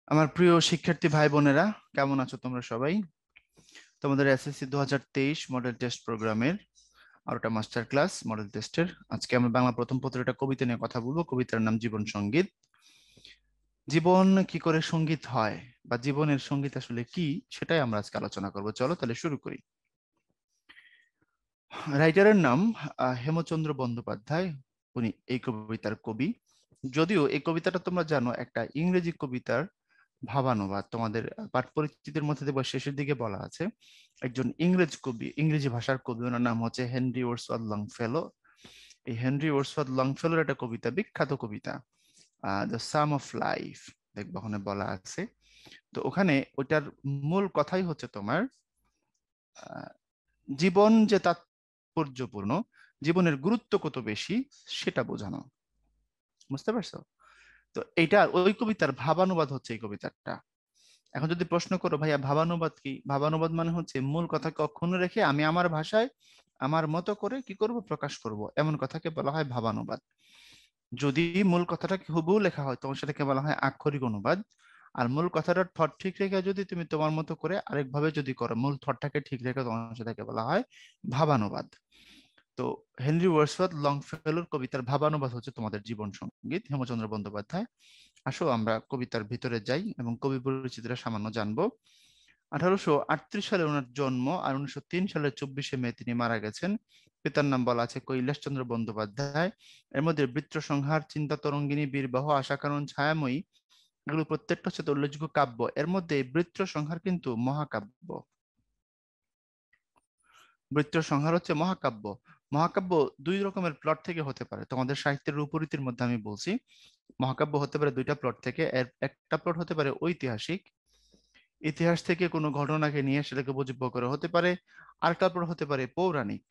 আমার প্রিয় শিক্ষার্থী ভাই বোনেরা, কেমন আছো তোমরা সবাই? তোমাদের এসএসসি 2023 মডেল টেস্ট প্রোগ্রামের আর একটা মাস্টার ক্লাস মডেল টেস্টের। আজকে আমরা বাংলা প্রথম পত্রের একটা কবিতা নিয়ে কথা বলবো। কবিতার নাম জীবন সঙ্গীত। জীবন কি করে সঙ্গীত হয় বা জীবনের সঙ্গীত আসলে কি, সেটাই আমরা আজকে আলোচনা করবো। চলো তাহলে শুরু করি। রাইটারের নাম হেমচন্দ্র বন্দ্যোপাধ্যায়। উনি এই কবিতার কবি। যদিও এই কবিতাটা তোমরা জানো একটা ইংরেজি কবিতার ভাবানুবাদ। তোমাদের পাঠ পরিচিতির মধ্যে দেখবা শেষের দিকে বলা আছে একজন ইংরেজ কবি, ইংরেজি ভাষার কবি, ওনার নাম হচ্ছে হেনরি ওয়ার্ডসওয়ার্থ লংফেলো। এই হেনরি ওয়ার্ডসওয়ার্থ লংফেলোর একটা কবিতা, বিখ্যাত কবিতা, দ্য সাম অফ লাইফ, দেখবা ওখানে বলা আছে। তো ওখানে ওইটার মূল কথাই হচ্ছে তোমার আহ, জীবন যে তাৎপর্যপূর্ণ, জীবনের গুরুত্ব কত বেশি সেটা বোঝানো। বুঝতে পারছো? তো এইটা ওই কবিতার ভাবানুবাদ হচ্ছে এই কবিতাটা। এখন যদি প্রশ্ন করো ভাইয়া ভাবানুবাদ কি, ভাবানুবাদ মানে হচ্ছে মূল কথাকে অক্ষুণ্ণ রেখে আমি আমার ভাষায় আমার মতো করে কি করব, প্রকাশ করব, এমন কথাকে বলা হয় ভাবানুবাদ। যদি মূল কথাটাকে হুবহু লেখা হয় তখন সেটাকে বলা হয় আক্ষরিক অনুবাদ। আর মূল কথাটার থট ঠিক রেখে যদি তুমি তোমার মতো করে আরেকভাবে যদি করো, মূল থটটাকে ঠিক রেখে, তখন সেটাকে বলা হয় ভাবানুবাদ। তো হেনরি ওয়ার্ডসওয়ার্থ লংফেলোর কবিতার ভাবানুবাদ হচ্ছে তোমাদের জীবন সঙ্গীত, হেমচন্দ্র বন্দ্যোপাধ্যায়। আসো আমরা কবিতার ভিতরে যাই এবং কবি পরিচিতিটা সামান্য জানবো। 1838 সালে ওনার জন্ম, আর 1903 সালের 24শে মে তিনি মারা গেছেন। পিতার নাম বলা আছে কৈলাসচন্দ্র বন্দ্যোপাধ্যায়। এর মধ্যে বৃত্র সংহার, চিন্তা তরঙ্গিনী, বীরবাহ, আশাকানন, ছায়াময়ী, এগুলো প্রত্যেকটা হচ্ছে তো উল্লেখযোগ্য কাব্য। এর মধ্যে বৃত্র সংহার কিন্তু মহাকাব্য। বৃত্র সংহার হচ্ছে মহাকাব্য। মহাকাব্য দুই রকমের প্লট থেকে হতে পারে, তোমাদের সাহিত্যের রূপরীতির মধ্যে আমি বলছি। মহাকাব্য হতে পারে দুইটা প্লট থেকে। এর একটা প্লট হতে পারে ঐতিহাসিক, ইতিহাস থেকে কোনো ঘটনাকে নিয়ে সেটাকে উপজীব্য করে হতে পারে। আরেকটা প্লট হতে পারে পৌরাণিক।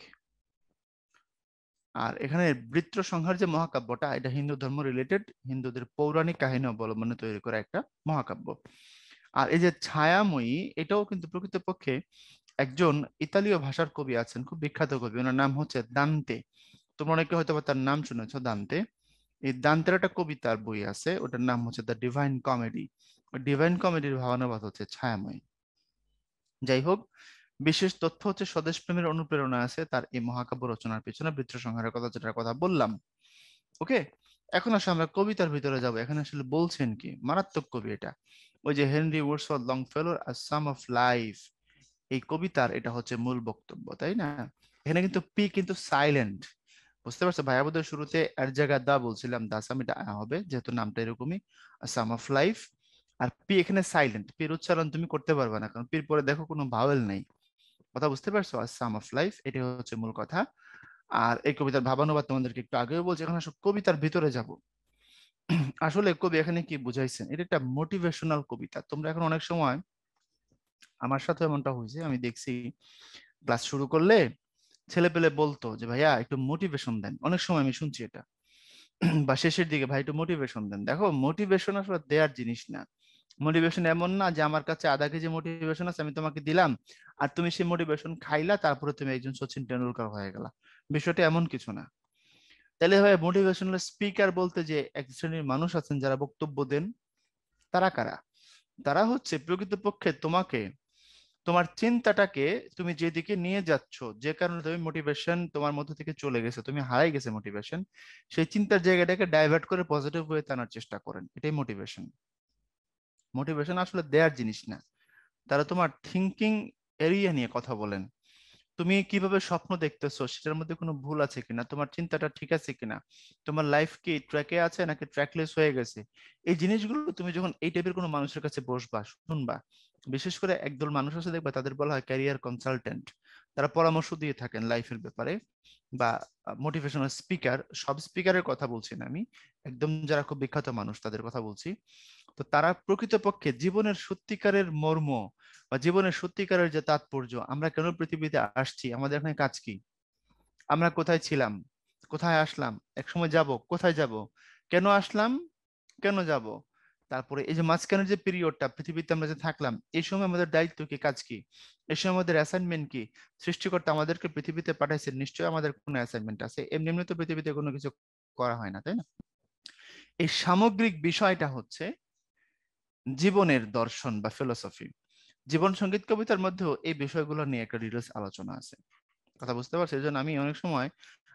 আর এখানে বৃত্র সংহার যে মহাকাব্যটা, এটা হিন্দু ধর্ম রিলেটেড, হিন্দুদের পৌরাণিক কাহিনী অবলম্বনে তৈরি করা একটা মহাকাব্য। আর এই যে ছায়াময়ী, এটাও কিন্তু প্রকৃতপক্ষে একজন ইতালীয় ভাষার কবি আছেন, খুব বিখ্যাত কবি, ওনার নাম হচ্ছে দান্তে। তোমরা অনেকে হয়তো বা তার নাম শুনেছো, দান্তে। এই দান্তের একটা কবিতার বই আছে, ওটার নাম হচ্ছে দ্য ডিভাইন কমেডি। ডিভাইন কমেডির ভাবানুবাদ হচ্ছে ছায়াময়ী। যাই হোক, বিশেষ তথ্য হচ্ছে স্বদেশ প্রেমের অনুপ্রেরণা আছে তার এই মহাকাব্য রচনার পিছনে, বৃত্র সংহারের কথা যেটার কথা বললাম। ওকে, এখন আসলে আমরা কবিতার ভিতরে যাব। এখানে আসলে বলছেন কি, মারাত্মক কবি এটা। ওই যে হেনরি ওয়ার্ডসওয়ার্থ লংফেলোর আ সাম অফ লাইফ, এই কবিতার এটা হচ্ছে মূল বক্তব্য, তাই না? এখানে কিন্তু পি কিন্তু সাইলেন্ট। বুঝতে পারছো? ভাইয়া বোধহয় শুরুতে এর জায়গায় দা বলছিলাম, দাসাম, এটা হবে যেহেতু নামটা এরকমই, সাম অফ লাইফ। আর পি এখানে সাইলেন্ট, পির উচ্চারণ তুমি করতে পারবে না, কারণ পির পরে দেখো কোনো ভাওয়েল নেই। কথা বুঝতে পারছো? আর সাম অফ লাইফ, এটা হচ্ছে মূল কথা। আর এই কবিতার ভাবানুবাদ তোমাদেরকে একটু আগেও বলছি, এখন আসলে কবিতার ভিতরে যাব। আসলে কবি এখানে কি বুঝাইছেন, এটা একটা মোটিভেশনাল কবিতা। তোমরা এখন অনেক সময়, আমার সাথে এমনটা হয়েছে, আমি দেখছি ক্লাস শুরু করলে ছেলে পেলে বলতো যে ভাইয়া একটু মোটিভেশন দেন, অনেক সময় আমি শুনছি এটা। বা শেষের দিকে ভাই একটু মোটিভেশন দেন। দেখো, মোটিভেশন আসলে দেওয়ার জিনিস না। মোটিভেশন এমন না যে আমার কাছে আধা কেজি মোটিভেশন আছে, আমি তোমাকে দিলাম, আর তুমি সেই মোটিভেশন খাইলা, তারপরে তুমি একজন সচিন টেন্ডুলকার হয়ে গেলা। বিষয়টা এমন কিছু না। তাহলে ভাই মোটিভেশনাল স্পিকার বলতে যে এক শ্রেণীর মানুষ আছেন যারা বক্তব্য দেন, তারা কারা? তারা হচ্ছে প্রকৃতপক্ষে তোমাকে, তোমার চিন্তাটাকে তুমি যেদিকে নিয়ে যাচ্ছ, যে কারণে তুমি মোটিভেশন তোমার মধ্যে থেকে চলে গেছে, তুমি হারাই গেছে মোটিভেশন, সেই চিন্তার জায়গাটাকে ডাইভার্ট করে পজিটিভ ওয়েতে আনার চেষ্টা করেন, এটাই মোটিভেশন। মোটিভেশন আসলে দেয়ার জিনিস না। তারা তোমার থিঙ্কিং এরিয়া নিয়ে কথা বলেন। তুমি কিভাবে স্বপ্ন দেখতেছো, সেটার মধ্যে কোনো ভুল আছে কিনা, তোমার চিন্তাটা ঠিক আছে কিনা, তোমার লাইফ কি ট্র্যাকে আছে নাকি ট্র্যাকলেস হয়ে গেছে, এই জিনিসগুলো তুমি যখন এই টাইপের কোনো মানুষের কাছে বসবা, শুনবা। বিশেষ করে একদল মানুষ আছে দেখবা, তাদের বলা হয় ক্যারিয়ার কনসালটেন্ট। তারা পরামর্শ দিয়ে থাকেন লাইফের ব্যাপারে, বা মোটিভেশনাল স্পিকার। সব স্পিকারের কথা বলছি না আমি, একদম যারা খুব বিখ্যাত মানুষ তাদের কথা বলছি। তো তারা প্রকৃতপক্ষে জীবনের সত্যিকারের মর্ম বা জীবনের সত্যিকারের যে তাৎপর্য, আমরা কেন পৃথিবীতে আসছি, আমাদের এখানে কাজ কি, আমরা কোথায় ছিলাম, কোথায় আসলাম, এক সময় যাব, কোথায় যাব, কেন আসলাম, কেন যাব, তারপরে এই যে মাঝখানের যে পিরিয়ডটা পৃথিবীতে আমরা যে থাকলাম, এই সময় আমাদের দায়িত্ব কি, কাজ কি, এই সময় আমাদের অ্যাসাইনমেন্ট কি। সৃষ্টিকর্তা আমাদেরকে পৃথিবীতে পাঠাইছেন, নিশ্চয়ই আমাদের কোনো অ্যাসাইনমেন্ট আছে, এমনি এমনি তো পৃথিবীতে কোনো কিছু করা হয় না, তাই না? এই সামগ্রিক বিষয়টা হচ্ছে জীবনের দর্শন বা ফিলোসফি। জীবন সঙ্গীত কবিতার মধ্যেও এই বিষয়গুলো নিয়ে একটা ডিটেলস আলোচনা আছে। কথা বুঝতে পারছো? এই জন্য আমি অনেক সময়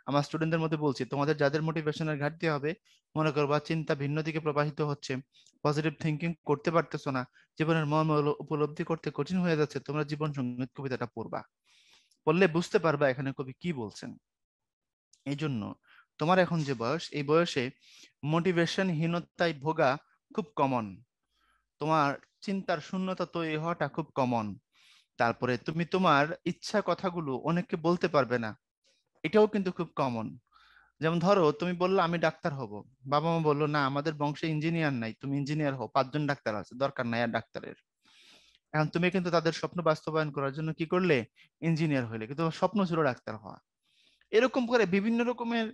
আমার স্টুডেন্টদের মধ্যে বলছি, তোমাদের যাদের মোটিভেশনের ঘাটতি হবে, মনে করবা চিন্তা ভিন্ন দিকে প্রবাহিত হচ্ছে, পজিটিভ থিঙ্কিং করতে পারতেছো না, জীবনের মর্ম উপলব্ধি করতে কঠিন হয়ে যাচ্ছে, তোমরা জীবন সঙ্গীত কবিতাটা পড়বা। পড়লে বুঝতে পারবা এখানে কবি কি বলছেন। এই জন্য তোমার এখন যে বয়স, এই বয়সে মোটিভেশন হীনতায় ভোগা খুব কমন। তোমার চিন্তার শূন্যতা তৈরি হওয়াটা খুব কমন। তারপরে তুমি তোমার ইচ্ছা কথাগুলো অনেককে বলতে পারবে না, এটাও কিন্তু খুব কমন। যেমন ধরো তুমি বললো আমি ডাক্তার হব, বাবা মা বললো না আমাদের বংশে ইঞ্জিনিয়ার নাই, তুমি ইঞ্জিনিয়ার হও, 5 জন ডাক্তার আছে, দরকার নাই আর ডাক্তারের। এখন তুমি কিন্তু তাদের স্বপ্ন বাস্তবায়ন করার জন্য কি করলে, ইঞ্জিনিয়ার হইলে, কিন্তু তোমার স্বপ্ন ছিল ডাক্তার হওয়া। এরকম করে বিভিন্ন রকমের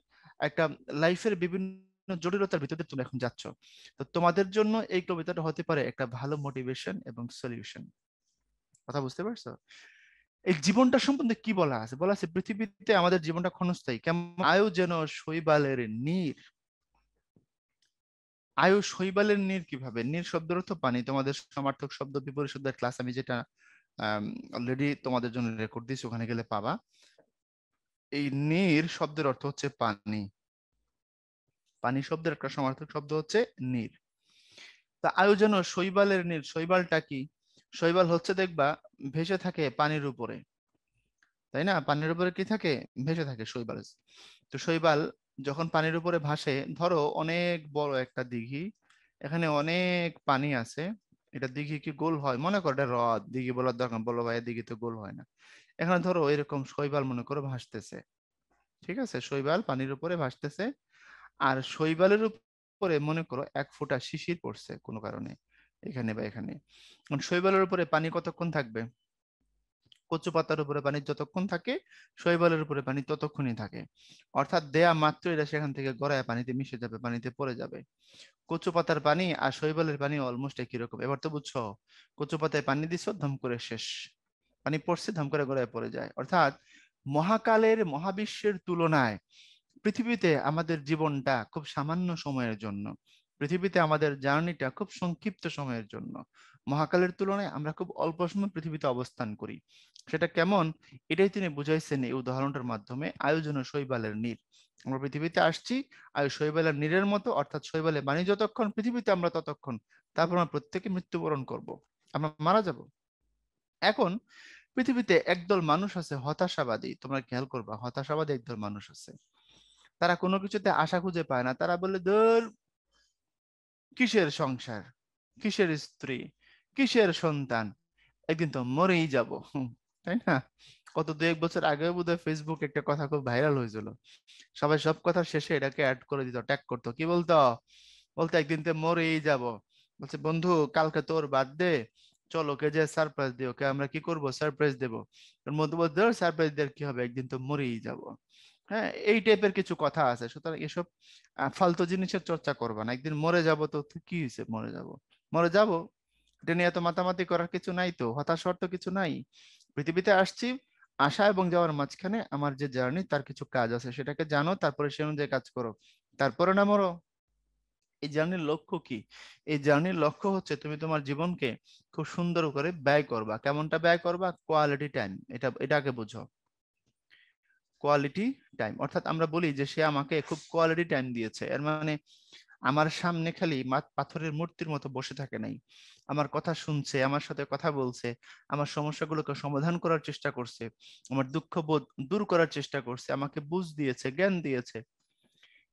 একটা লাইফের বিভিন্ন জটিলতার ভিতরে তুমি এখন যাচ্ছ। তো তোমাদের জন্য এই কবিতাটা হতে পারে একটা ভালো মোটিভেশন এবং সলিউশন। কথা বুঝতে পারছো? এই জীবনটা সম্বন্ধে কি বলা আছে? বলা আছে পৃথিবীতে আমাদের জীবনটা ক্ষণস্থায়ী, কেমন আয়ু যেন শৈবালের নীর। আয়ু শৈবালের নীর কিভাবে? নীর শব্দের অর্থ পানি। তোমাদের সমার্থক শব্দ বিপরীত শব্দের ক্লাস আমি যেটা অলরেডি তোমাদের জন্য রেকর্ড দিয়েছি, ওখানে গেলে পাবা। এই নীর শব্দের অর্থ হচ্ছে পানি। পানি শব্দের একটা সমার্থক শব্দ হচ্ছে নীর। তা আয়ু যেন শৈবালের নীর, শৈবালটা কি? শৈবাল হচ্ছে দেখবা ভেসে থাকে পানির উপরে, তাই না? পানির উপরে কি থাকে? ভেসে থাকে শৈবাল। তো শৈবাল যখন পানির উপরে ভাসে, ধরো অনেক বড় একটা দিঘি, এখানে অনেক পানি আছে, এটা দিঘি কি গোল হয়? মনে করো এটা হ্রদ, দিঘি বলার দরকার, বলো ভাই দিঘি তো গোল হয় না। এখানে ধরো এরকম শৈবাল মনে করো ভাসতেছে, ঠিক আছে? শৈবাল পানির উপরে ভাসতেছে, আর শৈবালের উপরে মনে করো 1 ফোঁটা শিশির পড়ছে কোনো কারণে, এখানে বা এখানে। কারণ শৈবালের উপরে পানি কতক্ষণ থাকবে? কচু পাতার উপরে পানি যতক্ষণ থাকে, শৈবালের উপরে পানি ততক্ষণই থাকে। অর্থাৎ দেয়া মাত্র এটা সেখান থেকে গড়ায় পানিতে মিশে যাবে, পানিতে পড়ে যাবে। কচু পাতার পানি আর শৈবালের পানি অলমোস্ট একই রকম। এবার তো বুঝছো, কচু পাতায় পানি দিছো, ধম করে শেষ, পানি পড়ছে, ধম করে গড়ায় পড়ে যায়। অর্থাৎ মহাকালের মহাবিশ্বের তুলনায় পৃথিবীতে আমাদের জীবনটা খুব সামান্য সময়ের জন্য, পৃথিবীতে আমাদের জার্নিটা খুব সংক্ষিপ্ত সময়ের জন্য। মহাকালের তুলনায় আমরা খুব অল্প সময় পৃথিবীতে অবস্থান করি। সেটা কেমন, এটাই তিনি বুঝাইছেন এই উদাহরণটার মাধ্যমে। আয়োজন শৈবালের নীর, আমরা পৃথিবীতে আসছি আয়ু শৈবালের নীরের মতো, অর্থাৎ শৈবালের বাণী যতক্ষণ পৃথিবীতে আমরা ততক্ষণ, তারপর আমরা প্রত্যেকে মৃত্যুবরণ করব, আমরা মারা যাব। এখন পৃথিবীতে একদল মানুষ আছে হতাশাবাদী, তোমরা খেয়াল করবা, হতাশাবাদী একদল মানুষ আছে। তারা কোনো কিছুতে আশা খুঁজে পায় না, তারা বলে ধর কিসের সংসার, কিসের স্ত্রী, কিসের সন্তান, একদিন তো মরেই যাব, তাই না? কত 2-1 বছর আগে বোধহয় ফেসবুক একটা কথা খুব ভাইরাল হয়েছিল, সবাই সব কথার শেষে এটাকে অ্যাড করে দিত, ট্যাগ করতো, কি বলতো? বলতো একদিন তো মরেই যাব। বলছে বন্ধু কালকে তোর বার্থডে, চলো ওকে যে সারপ্রাইজ দিই, ওকে আমরা কি করব, সারপ্রাইজ দেবো। ওর মধ্যে বলতে সারপ্রাইজ দেওয়ার কি হবে, একদিন তো মরেই যাব। হ্যাঁ, এই টাইপের কিছু কথা আছে। সুতরাং এসব ফালতু জিনিসের চর্চা করবা না। একদিন মরে যাব তো তো কি হয়েছে, মরে যাব, মরে যাব, এটা নিয়ে এত মাতামাতি করার কিছু নাই, তো হতাশ হওয়ার তো কিছু নাই। পৃথিবীতে আসছি, আসা এবং যাওয়ার মাঝখানে আমার যে জার্নি, তার কিছু কাজ আছে, সেটাকে জানো, তারপরে সে অনুযায়ী কাজ করো, তারপরে না মরো। এই জার্নির লক্ষ্য কি? এই জার্নির লক্ষ্য হচ্ছে তুমি তোমার জীবনকে খুব সুন্দর করে ব্যয় করবা। কেমনটা ব্যয় করবা? কোয়ালিটি টাইম, এটাকে বুঝো। কোয়ালিটি টাইম অর্থাৎ আমরা বলি যে সে আমাকে খুব কোয়ালিটি টাইম দিয়েছে, এর মানে আমার সামনে খালি পাথরের মূর্তির মতো বসে থাকে নাই, আমার কথা শুনছে, আমার সাথে কথা বলছে, আমার সমস্যাগুলোকে সমাধান করার চেষ্টা করছে, আমার দুঃখ বোধ দূর করার চেষ্টা করছে, আমাকে বুঝ দিয়েছে, জ্ঞান দিয়েছে।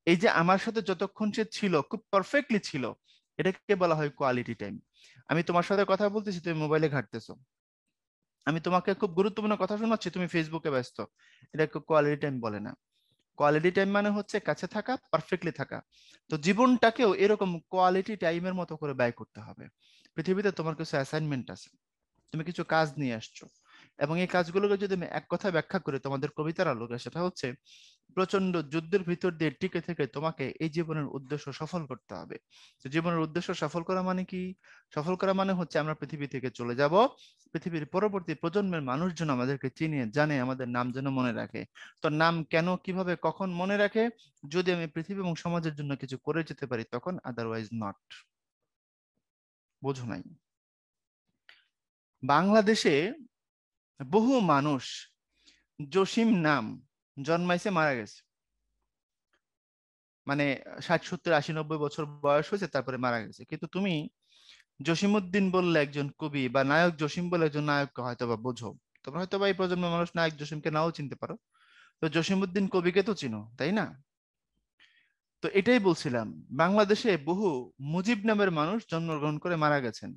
এই যে আমার সাথে যতক্ষণ সে ছিল, খুব পারফেক্টলি ছিল, এটাকে বলা হয় কোয়ালিটি টাইম। আমি তোমার সাথে কথা বলতেছি, তুমি মোবাইলে ঘাঁটতেছো, আমি তোমাকে খুব গুরুত্বপূর্ণ কথা শোনাচ্ছি, তুমি ফেসবুকে ব্যস্ত, এটাকে কোয়ালিটি টাইম বলে না। কোয়ালিটি টাইম মানে হচ্ছে কাছে থাকা, পারফেক্টলি থাকা। তো জীবনটাকেও এরকম কোয়ালিটি টাইমের মতো করে ব্যয় করতে হবে। পৃথিবীতে তোমার কিছু অ্যাসাইনমেন্ট আছে, তুমি কিছু কাজ নিয়ে আসছো, এবং এই কাজগুলোকে যদি আমি এক কথায় ব্যাখ্যা করি তোমাদের কবিতার আলোকে, সেটা হচ্ছে প্রচন্ড যুদ্ধের ভিতর দিয়ে টিকে থেকে তোমাকে এই জীবনের উদ্দেশ্য সফল করতে হবে। তো জীবনের উদ্দেশ্য সফল করা মানে কি? সফল করা মানে হচ্ছে আমরা পৃথিবী থেকে চলে যাব, পৃথিবীর পরবর্তী প্রজন্মের মানুষজন আমাদেরকে চিনে জানে, আমাদের নাম যেন মনে রাখে। তো নাম কেন, কিভাবে, কখন মনে রাখে? যদি আমি পৃথিবী এবং সমাজের জন্য কিছু করে যেতে পারি তখন, আদারওয়াইজ নট। বোঝো নাই। বাংলাদেশে বহু মানুষ জসিম নাম জন্মাইছে মারা গেছে, মানে 60 70 80 90 বছর বয়স হয়েছে তারপরে মারা গেছে, কিন্তু তুমি জসিমউদ্দিন বললে একজন কবি বা নায়ক জসিম বলে একজন নায়ককে হয়তো বা বোঝো। তোমরা হয়তো বা এই প্রজন্মের মানুষ নায়ক জসিমকে নাও চিনতে পারো, তো জসিমউদ্দিন কবিকে তো চিনো, তাই না? তো এটাই বলছিলাম, বাংলাদেশে বহু মুজিব নামের মানুষ জন্মগ্রহণ করে মারা গেছেন,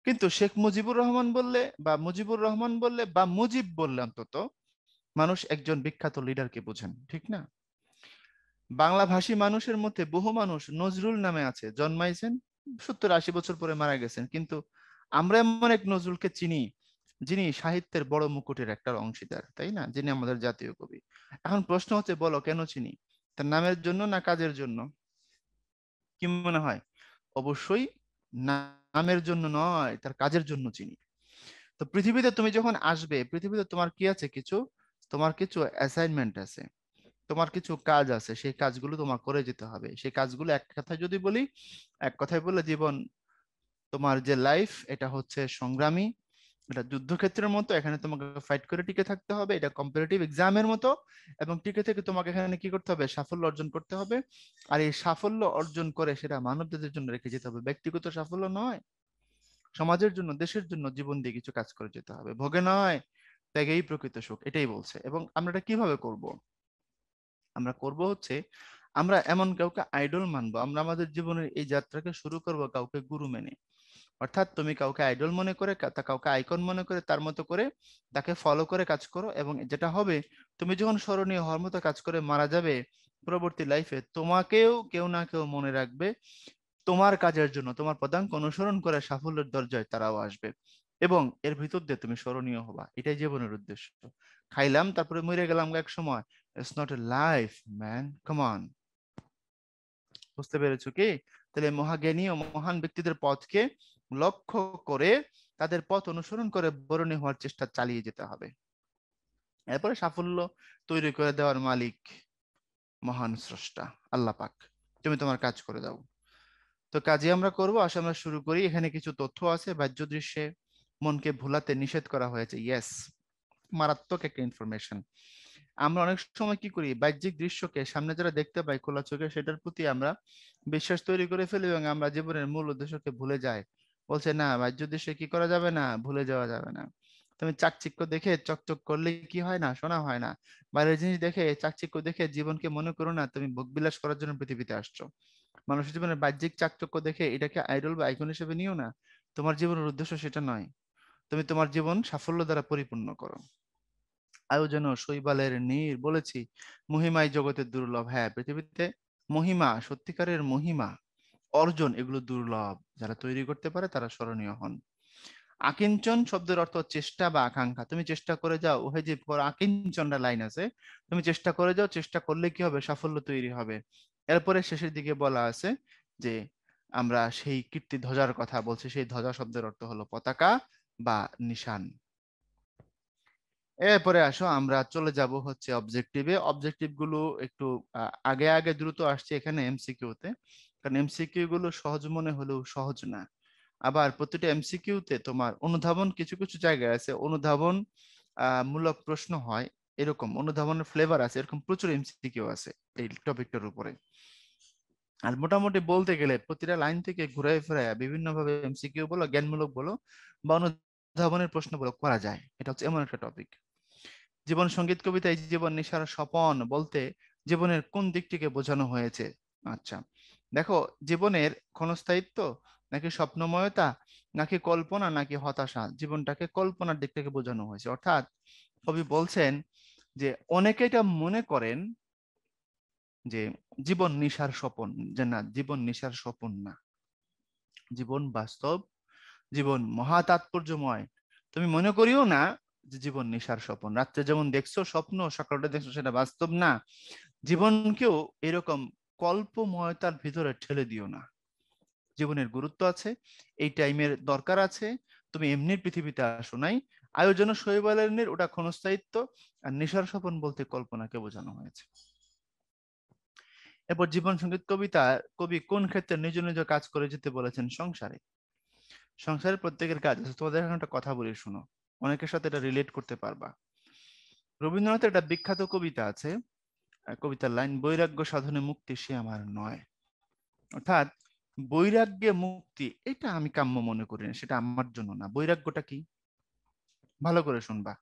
কিন্তু শেখ মুজিবুর রহমান বললে বা মুজিবুর রহমান বললে বা মুজিব বললে অন্তত মানুষ একজন বিখ্যাত লিডারকে বোঝেন, ঠিক না? বাংলা ভাষী মানুষের মধ্যে বহু মানুষ নজরুল নামে আছে, জন্মাইছেন 70 80 বছর পরে মারা গেছেন, কিন্তু আমরা এমন এক নজরুলকে চিনি যিনি সাহিত্যের বড় মুকুটের একটা অংশীদার, তাই না? যিনি আমাদের জাতীয় কবি। এখন প্রশ্ন হচ্ছে, বলো কেন চিনি? তার নামের জন্য না কাজের জন্য? কি মনে হয়? অবশ্যই নামের জন্য নয়, তার কাজের জন্য চিনি। তো পৃথিবীতে তুমি যখন আসবে, পৃথিবীতে তোমার কি আছে? কিছু, তোমার কিছু অ্যাসাইনমেন্ট আছে, তোমার কিছু কাজ আছে, সেই কাজগুলো তোমার করে যেতে হবে। সেই কাজগুলো এক কথায় যদি বলি, এক কথায় বললে জীবন, তোমার যে লাইফ এটা হচ্ছে সংগ্রামী, এটা যুদ্ধক্ষেত্রের মতো, এখানে তোমাকে ফাইট করে টিকে থাকতে হবে, এটা কম্পিটিটিভ এক্সামের মতো, এবং টিকে থেকে তোমাকে এখানে কি করতে হবে? সাফল্য অর্জন করতে হবে। আর এই সাফল্য অর্জন করে সেটা মানবজাতির জন্য রেখে যেতে হবে, ব্যক্তিগত সাফল্য নয়, সমাজের জন্য, দেশের জন্য জীবন দিয়ে কিছু কাজ করে যেতে হবে, ভোগে নয়। ত্যাগেই প্রকৃত সুখ, এটাই বলছে। এবং আমরা এটা কিভাবে করব? আমরা করব হচ্ছে, আমরা এমন কাউকে আইডল মানবো, আমরা আমাদের জীবনের এই যাত্রাকে শুরু করব কাউকে গুরু মেনে। অর্থাৎ তুমি কাউকে আইডল মনে করে, কাউকে আইকন মনে করে, তার মতো করে তাকে ফলো করে কাজ করো, এবং যেটা হবে, তুমি যখন স্মরণীয় হওয়ার মতো কাজ করে মারা যাবে, পরবর্তী লাইফে তোমাকেও কেউ না কেউ মনে রাখবে, তোমার কাজের জন্য তোমার পদাঙ্ক অনুসরণ করে সাফল্যের দরজায় তারাও আসবে, এবং এর ভিতর দিয়ে তুমি স্মরণীয় হবা। এটাই জীবনের উদ্দেশ্য। খাইলাম তারপরে মরে গেলাম এক সময়, it's not a life man, come on. বুঝতে পেরেছো কি? তাহলে মহাজ্ঞানী ও মহান ব্যক্তিদের পথকে লক্ষ্য করে, তাদের পথ অনুসরণ করে বরণী হওয়ার চেষ্টা চালিয়ে যেতে হবে। এরপরে সাফল্য তৈরি করে দেওয়ার মালিক মহান স্রষ্টা আল্লাহ পাক। তুমি তোমার কাজ করে দাও। তো কাজে আমরা করব, আসলে আমরা শুরু করি। এখানে কিছু তথ্য আছে। বাহ্য দৃশ্যে মনকে ভুলাতে নিষেধ করা হয়েছে, ইয়েস, মারাত্মক একটা ইনফরমেশন। আমরা অনেক সময় কি করি, বাহ্যিক দৃশ্যকে সামনে যারা দেখতে পাই খোলা চোখে, সেটার প্রতি আমরা বিশ্বাস তৈরি করে ফেলি, এবং আমরা জীবনের মূল উদ্দেশ্যকে ভুলে যাই। বলছে না, বাহ্য দৃশ্যে কি করা যাবে না, ভুলে যাওয়া যাবে না। তুমি চাকচিক্য দেখে চকচক করলে কি হয় না, শোনা হয় না। বাইরের জিনিস দেখে, চাকচিক্য দেখে জীবনকে মনে করো না তুমি ভোগবিলাস করার জন্য পৃথিবীতে আসছো। মানুষের জীবনের বাহ্যিক চাকচক্য দেখে এটাকে আইডল বা আইকন হিসেবে নিও না। তোমার জীবনের উদ্দেশ্য সেটা নয়। তুমি তোমার জীবন সাফল্য দ্বারা পরিপূর্ণ করো। আয়োজন শৈবালের নীর বলেছি, মহিমাই জগতের দুর্লভ। হ্যাঁ, পৃথিবীতে মহিমা, সত্যিকারের মহিমা অর্জন, এগুলো দুর্লভ। যারা তৈরি করতে পারে তারা স্মরণীয় হন। আকিঞ্চন শব্দের অর্থ চেষ্টা বা আকাঙ্ক্ষা। তুমি চেষ্টা করে যাও, ওহে যে আকিঞ্চনটা লাইন আছে, তুমি চেষ্টা করে যাও, চেষ্টা করলে কি হবে? সাফল্য তৈরি হবে। এরপরে শেষের দিকে বলা আছে যে আমরা সেই কীর্তি ধ্বজার কথা বলছি, সেই ধ্বজা শব্দের অর্থ হলো পতাকা বা নিশান। এরপরে আসো আমরা চলে যাব হচ্ছে অবজেক্টিভে। অবজেক্টিভ গুলো একটু আগে আগে দ্রুত আসছে এখানে এমসিকিউ তে, কারণ এমসিকিউ গুলো সহজ মনে হলেও সহজ না। আবার প্রতিটা এমসিকিউ তে তোমার অনুধাবন, কিছু কিছু জায়গায় আছে অনুধাবন মূলক প্রশ্ন হয়, এরকম অনুধাবনের ফ্লেভার আছে, এরকম প্রচুর এমসিকিউ আছে এই টপিকটার উপরে। আর মোটামুটি বলতে গেলে প্রতিটা লাইন থেকে ঘুরে ফিরে বিভিন্ন ভাবে এমসিকিউ বলো, জ্ঞানমূলক বলো, বা অনুধাবনের প্রশ্ন বলো করা যায়। এটা হচ্ছে এমন একটা টপিক। জীবন সঙ্গীত কবিতায় জীবন নিশার স্বপন বলতে জীবনের কোন দিকটিকে বোঝানো হয়েছে? আচ্ছা, দেখো, জীবনের ক্ষণস্থায়িত্ব, নাকি স্বপ্নময়তা, নাকি কল্পনা, নাকি হতাশা? জীবনটাকে কল্পনার দিক থেকে বোঝানো হয়েছে। অর্থাৎ কবি বলছেন যে অনেকে এটা মনে করেন যে জীবন নিশার স্বপন, যে না, জীবন নিশার স্বপন না, জীবন বাস্তব, জীবন মহা তাৎপর্যময়। তুমি মনে করিও না যে জীবন নিশার স্বপন, রাত্রে যেমন দেখছো স্বপ্ন, সকালটা দেখছো সেটা বাস্তব না। জীবনকেও এরকম কল্পময়তার ভিতরে ঠেলে দিও না। জীবনের গুরুত্ব আছে, এই টাইমের দরকার আছে। তুমি এমনি পৃথিবীতে আসো নাই। আয়োজন শৈবালের ওটা ক্ষণস্থায়িত্ব, আর নিশার স্বপন বলতে কল্পনাকে বোঝানো হয়েছে। এরপর জীবন সঙ্গীত কবিতা কবি কোন ক্ষেত্রে নিজ নিজ কাজ করে যেতে বলেছেন? সংসারে। সংসারের প্রত্যেকের কাজ আছে। তোমাদের এখন একটা কথা বলি, শোনো, অনেকের সাথে এটা রিলেট করতে পারবা। রবীন্দ্রনাথের একটা বিখ্যাত কবিতা আছে, কবিতার লাইন, বৈরাগ্য সাধনে মুক্তি সে আমার নয়। অর্থাৎ বৈরাগ্যে মুক্তি এটা আমি কাম্য মনে করি না, সেটা আমার জন্য না। বৈরাগ্যটা কি, ভালো করে শুনবা।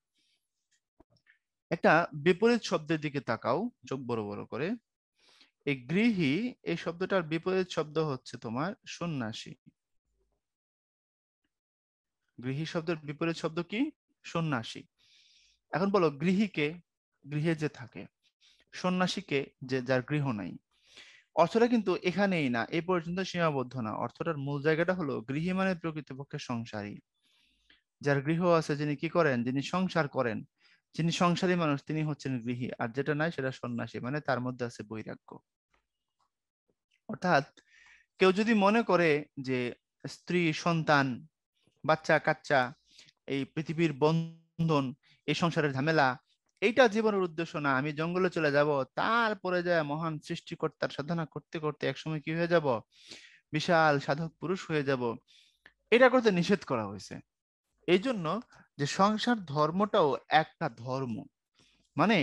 একটা বিপরীত শব্দের দিকে তাকাও, চোখ বড় বড় করে। এই গৃহী, এই শব্দটার বিপরীত শব্দ হচ্ছে তোমার সন্ন্যাসী। গৃহী শব্দের বিপরীত শব্দ কি? সন্ন্যাসী। এখন বলো গৃহীকে, গৃহে যে থাকে, সন্ন্যাসীকে যে যার গৃহ নাই। অর্থটা কিন্তু এখানেই না, এই পর্যন্ত সীমাবদ্ধ না। অর্থটার মূল জায়গাটা হলো গৃহী মানে প্রকৃতপক্ষে সংসারী, যার গৃহ আছে, যিনি কি করেন, যিনি সংসার করেন, যিনি সংসারী মানুষ, তিনি হচ্ছেন গৃহী। আর যেটা নাই সেটা সন্ন্যাসী, মানে তার মধ্যে আছে বৈরাগ্য। অর্থাৎ কেউ যদি মনে করে যে স্ত্রী, সন্তান, বাচ্চা কাচ্চা, এই পৃথিবীর বন্ধন, এই সংসারের ঝামেলা, এইটা জীবনের উদ্দেশ্য না, আমি জঙ্গলে চলে যাব, তারপরে যায় মহান সৃষ্টিকর্তার সাধনা করতে করতে একসময় কি হয়ে যাব, বিশাল সাধক পুরুষ হয়ে যাব, এটা করতে নিষেধ করা হয়েছে। এই জন্য যে সংসার ধর্মটাও একটা ধর্ম, মানে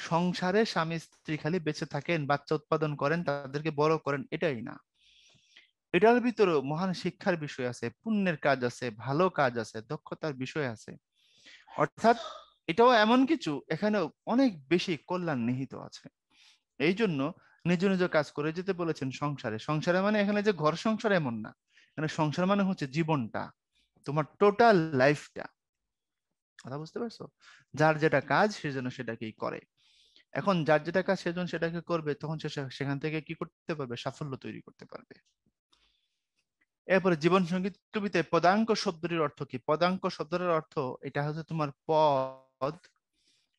সংসারে স্বামী স্ত্রী খালি বেঁচে থাকেন, বাচ্চা উৎপাদন করেন, তাদেরকে বড় করেন, এটাই না। এটার ভিতরে মহান শিক্ষার বিষয় আছে, পুণ্যের কাজ আছে, ভালো কাজ আছে, দক্ষতার বিষয় আছে। অর্থাৎ এটাও এমন কিছু, এখানে অনেক বেশি কল্যাণ নিহিত আছে। এই জন্য নিজ নিজ কাজ করে যেতে বলেছেন সংসারে। সংসারে মানে এখানে যে ঘর সংসার এমন না, এখানে সংসার মানে হচ্ছে জীবনটা, তোমার টোটাল লাইফটা। কথা বুঝতে পারছো? যার যেটা কাজ সে যেন সেটাকেই করে। এখন যার যেটা কাজ সেজন সেটাকে করবে, তখন সে সেখান থেকে কি করতে পারবে, সাফল্য তৈরি করতে পারবে। এরপরে জীবন সঙ্গীত কবিতায় পদাঙ্ক শব্দটির অর্থ কি? পদাঙ্ক শব্দটির অর্থ, এটা হচ্ছে তোমার পদ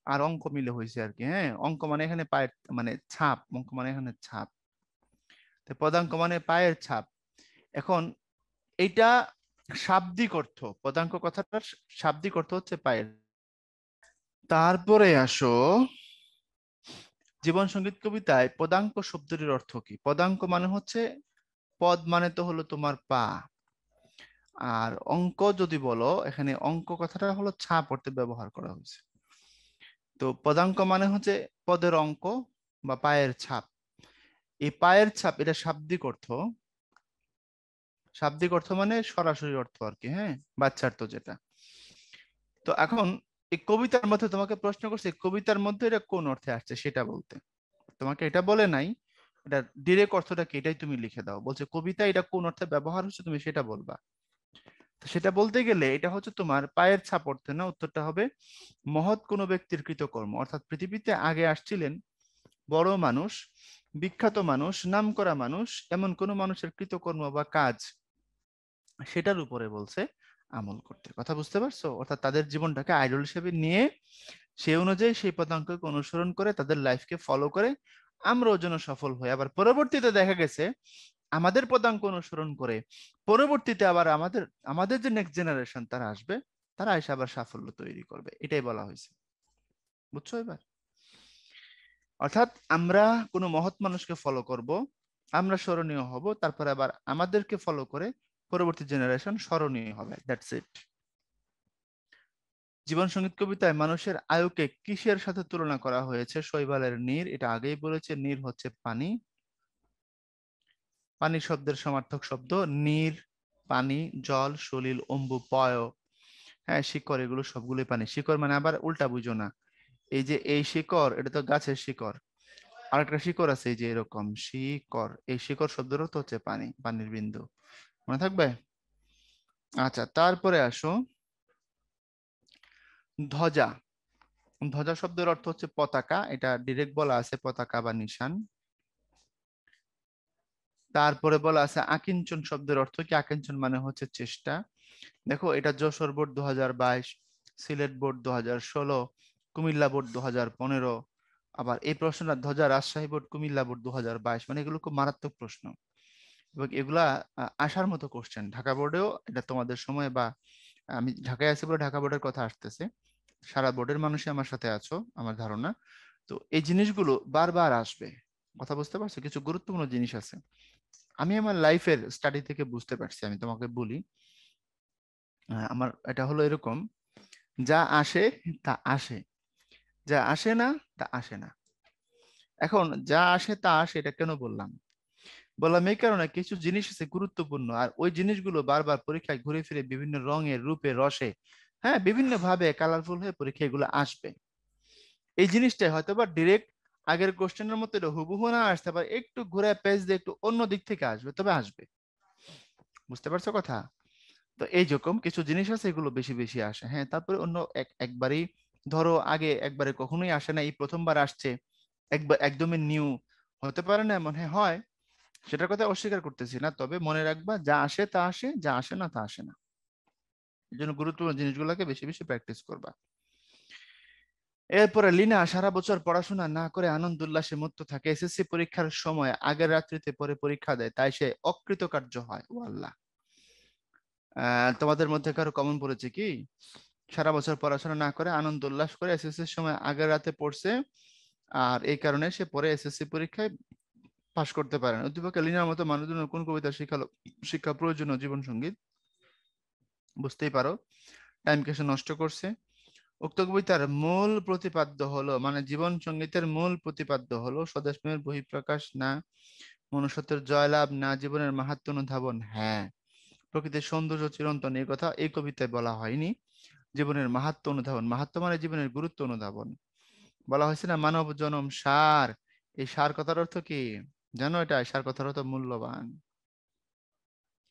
আর অঙ্ক মিলে হয়েছে আর কি। হ্যাঁ, অঙ্ক মানে এখানে পায়ের, মানে ছাপ, অঙ্ক মানে এখানে ছাপ, তো পদাঙ্ক মানে পায়ের ছাপ। এখন এইটা শাব্দিক অর্থ, পদাঙ্ক কথাটার শাব্দিক অর্থ হচ্ছে পায়ের। তারপরে আসো জীবন সঙ্গীত কবিতায় পদাঙ্ক শব্দটির অর্থ কি? পদাঙ্ক মানে হচ্ছে, পদ মানে তো হলো তোমার পা, আর অঙ্ক যদি বলো, এখানে অঙ্ক কথাটা হলো ছাপ অর্থে ব্যবহার করা হয়েছে। তো পদাঙ্ক মানে হচ্ছে পদের অঙ্ক বা পায়ের ছাপ। এই পায়ের ছাপ, এটা শাব্দিক অর্থ। শাব্দিক অর্থ মানে সরাসরি অর্থ আর কি, হ্যাঁ, বাচ্চার্থ যেটা। তো এখন এই কবিতার মধ্যে তোমাকে প্রশ্ন করছে, কবিতার মধ্যে এটা কোন অর্থে আসছে সেটা বলতে। তোমাকে এটা বলে নাই, এটা ডিরেক্ট অর্থটা কি এটাই তুমি লিখে দাও। বলছে কবিতা এটা কোন অর্থে ব্যবহার হচ্ছে, তুমি সেটা বলবা। তো সেটা বলতে গেলে এটা হচ্ছে তোমার পায়ের ছাপ অর্থে না, উত্তরটা হবে মহৎ কোনো ব্যক্তির কৃতকর্ম। অর্থাৎ পৃথিবীতে আগে আসছিলেন বড় মানুষ, বিখ্যাত মানুষ, নামকরা মানুষ, এমন কোন মানুষের কৃতকর্ম বা কাজ, সেটার উপরে বলছে আমল করতে। কথা বুঝতে পারছো? অর্থাৎ তাদের জীবনটাকে আইডল হিসেবে নিয়ে সেই অনুযায়ী সেই পদাঙ্ককে অনুসরণ করে তাদের লাইফকে ফলো করে আমরাও যেন সফল হই। আবার পরবর্তীতে দেখা গেছে আমাদের পদাঙ্ক অনুসরণ করে পরবর্তীতে আবার আমাদের আমাদের যে নেক্সট জেনারেশন তারা আসবে, তারা এসে আবার সাফল্য তৈরি করবে, এটাই বলা হয়েছে। বুঝছো এবার? অর্থাৎ আমরা কোনো মহৎ মানুষকে ফলো করব, আমরা স্মরণীয় হব, তারপরে আবার আমাদেরকে ফলো করে পরবর্তী জেনারেশন স্মরণীয় হবে। That's it. জীবন সঙ্গীত কবিতায় মানুষের আয়ুকে কিসের সাথে তুলনা করা হয়েছে? শৈবালের নীর, এটা আগেই বলেছে, নীর হচ্ছে পানি। পানি শব্দের সমার্থক শব্দ নীর, পানি, জল, সলিল, অম্বু, পয়, হ্যাঁ, শিকড়, এগুলো সবগুলোই পানি। শিকড় মানে আবার উল্টা বুঝো না, এই যে এই শিকড়, এটা তো গাছের শিকড়। আরেকটা শিকড় আছে এই যে এরকম শিকড়, এই শিকড় শব্দের অর্থ হচ্ছে পানি, পানির বিন্দু। মনে থাকবে? আচ্ছা, তারপরে আসো ধ্বজা। ধ্বজা শব্দের অর্থ হচ্ছে পতাকা, এটা ডিরেক্ট বলা আছে, পতাকা বা নিশান। তারপরে বলা আছে আকিঞ্চন শব্দের অর্থ কি? আকিঞ্চন মানে হচ্ছে চেষ্টা। দেখো এটা Jessore board 2022, Sylhet board 2016, Comilla board 2015, আবার এই প্রশ্নটা ধ্বজা রাজশাহী বোর্ড, কুমিল্লা বোর্ড 2022, মানে এগুলো খুব মারাত্মক প্রশ্ন এবং এগুলা আসার মতো কোশ্চেন। ঢাকা বোর্ডেও এটা তোমাদের সময়, বা আমি ঢাকায় আছি বলে ঢাকা বোর্ডের কথা আসতেছে, সারা বোর্ডের মানুষই আমার সাথে আছো আমার ধারণা। তো এই জিনিসগুলো বারবার আসবে। কথা বুঝতে পারছো? কিছু গুরুত্বপূর্ণ জিনিস আছে, আমি আমার লাইফের স্টাডি থেকে বুঝতে পারছি। আমি তোমাকে বলি, আমার এটা হলো এরকম, যা আসে তা আসে, যা আসে না তা আসে না। এখন যা আসে তা আসে এটা কেন বললাম? বললাম এই কারণে কিছু জিনিস আছে গুরুত্বপূর্ণ, আর ওই জিনিসগুলো বারবার পরীক্ষায় ঘুরে ফিরে বিভিন্ন রঙের রূপে রসে, হ্যাঁ, বিভিন্ন ভাবে কালারফুল হয়ে পরীক্ষায় এগুলো আসবে। এই জিনিসটাই হয়তো বা ডিরেক্ট আগের কোশ্চেনের মতো এটা হুবহু না আসতে পারে, একটু ঘুরে পেজ দিয়ে একটু অন্য দিক থেকে আসবে, তবে আসবে। বুঝতে পারছো কথা? তো এইরকম কিছু জিনিস আছে এগুলো বেশি বেশি আসে, হ্যাঁ। তারপরে অন্য একবারই ধরো আগে একবারে কখনোই আসে না, এই প্রথমবার আসছে, একবার একদমই নিউ হতে পারে না এমন, হ্যাঁ হয়, সেটার কথা অস্বীকার করতেছি না, তবে মনে রাখবা যা আসে তা আসে, যা আসে না তা আসে না। এই জন্য গুরুত্বপূর্ণ জিনিসগুলোকে বেশি বেশি প্র্যাকটিস করবা। এরপরে লিনা সারা বছর পড়াশোনা না করে আনন্দ উল্লাসে মত্ত থাকে, এসএসসি পরীক্ষার সময় আগের রাত্রিতে পরে পরীক্ষা দেয়, তাই সে অকৃতকার্য হয়। ও আল্লাহ, তোমাদের মধ্যে কারো কমন পড়েছে কি সারা বছর পড়াশোনা না করে আনন্দ উল্লাস করে এসএসসির সময় আগের রাতে পড়ছে, আর এই কারণে সে পরে এসএসসি পরীক্ষায় পাশ করতে পারে না? উদ্দীপকে লিনার মতো মানুষজন কোন কবিতা শিখালো শিক্ষা প্রয়োজনীয় জীবন সঙ্গীত? বুঝতেই পারো টাইমকে সে নষ্ট করছে। উক্ত কবিতার মূল প্রতিপাদ্য হলো, মানে জীবন সঙ্গীতের মূল প্রতিপাদ্য হলো স্বদেশপ্রেমের বহিঃপ্রকাশ, না মনুষ্যত্বের জয়লাভ, না জীবনের মাহাত্ম্য অনুধাবন। হ্যাঁ, প্রকৃতির সৌন্দর্য চিরন্তন, এই কথা এই কবিতায় বলা হয়নি। জীবনের মাহাত্ম্য অনুধাবন, মাহাত্ম্য মানে জীবনের গুরুত্ব অনুধাবন। বলা হয়েছে না মানব জনম সার, এই সার কথার অর্থ কি জানো? এটা সার কথার অর্থ মূল্যবান,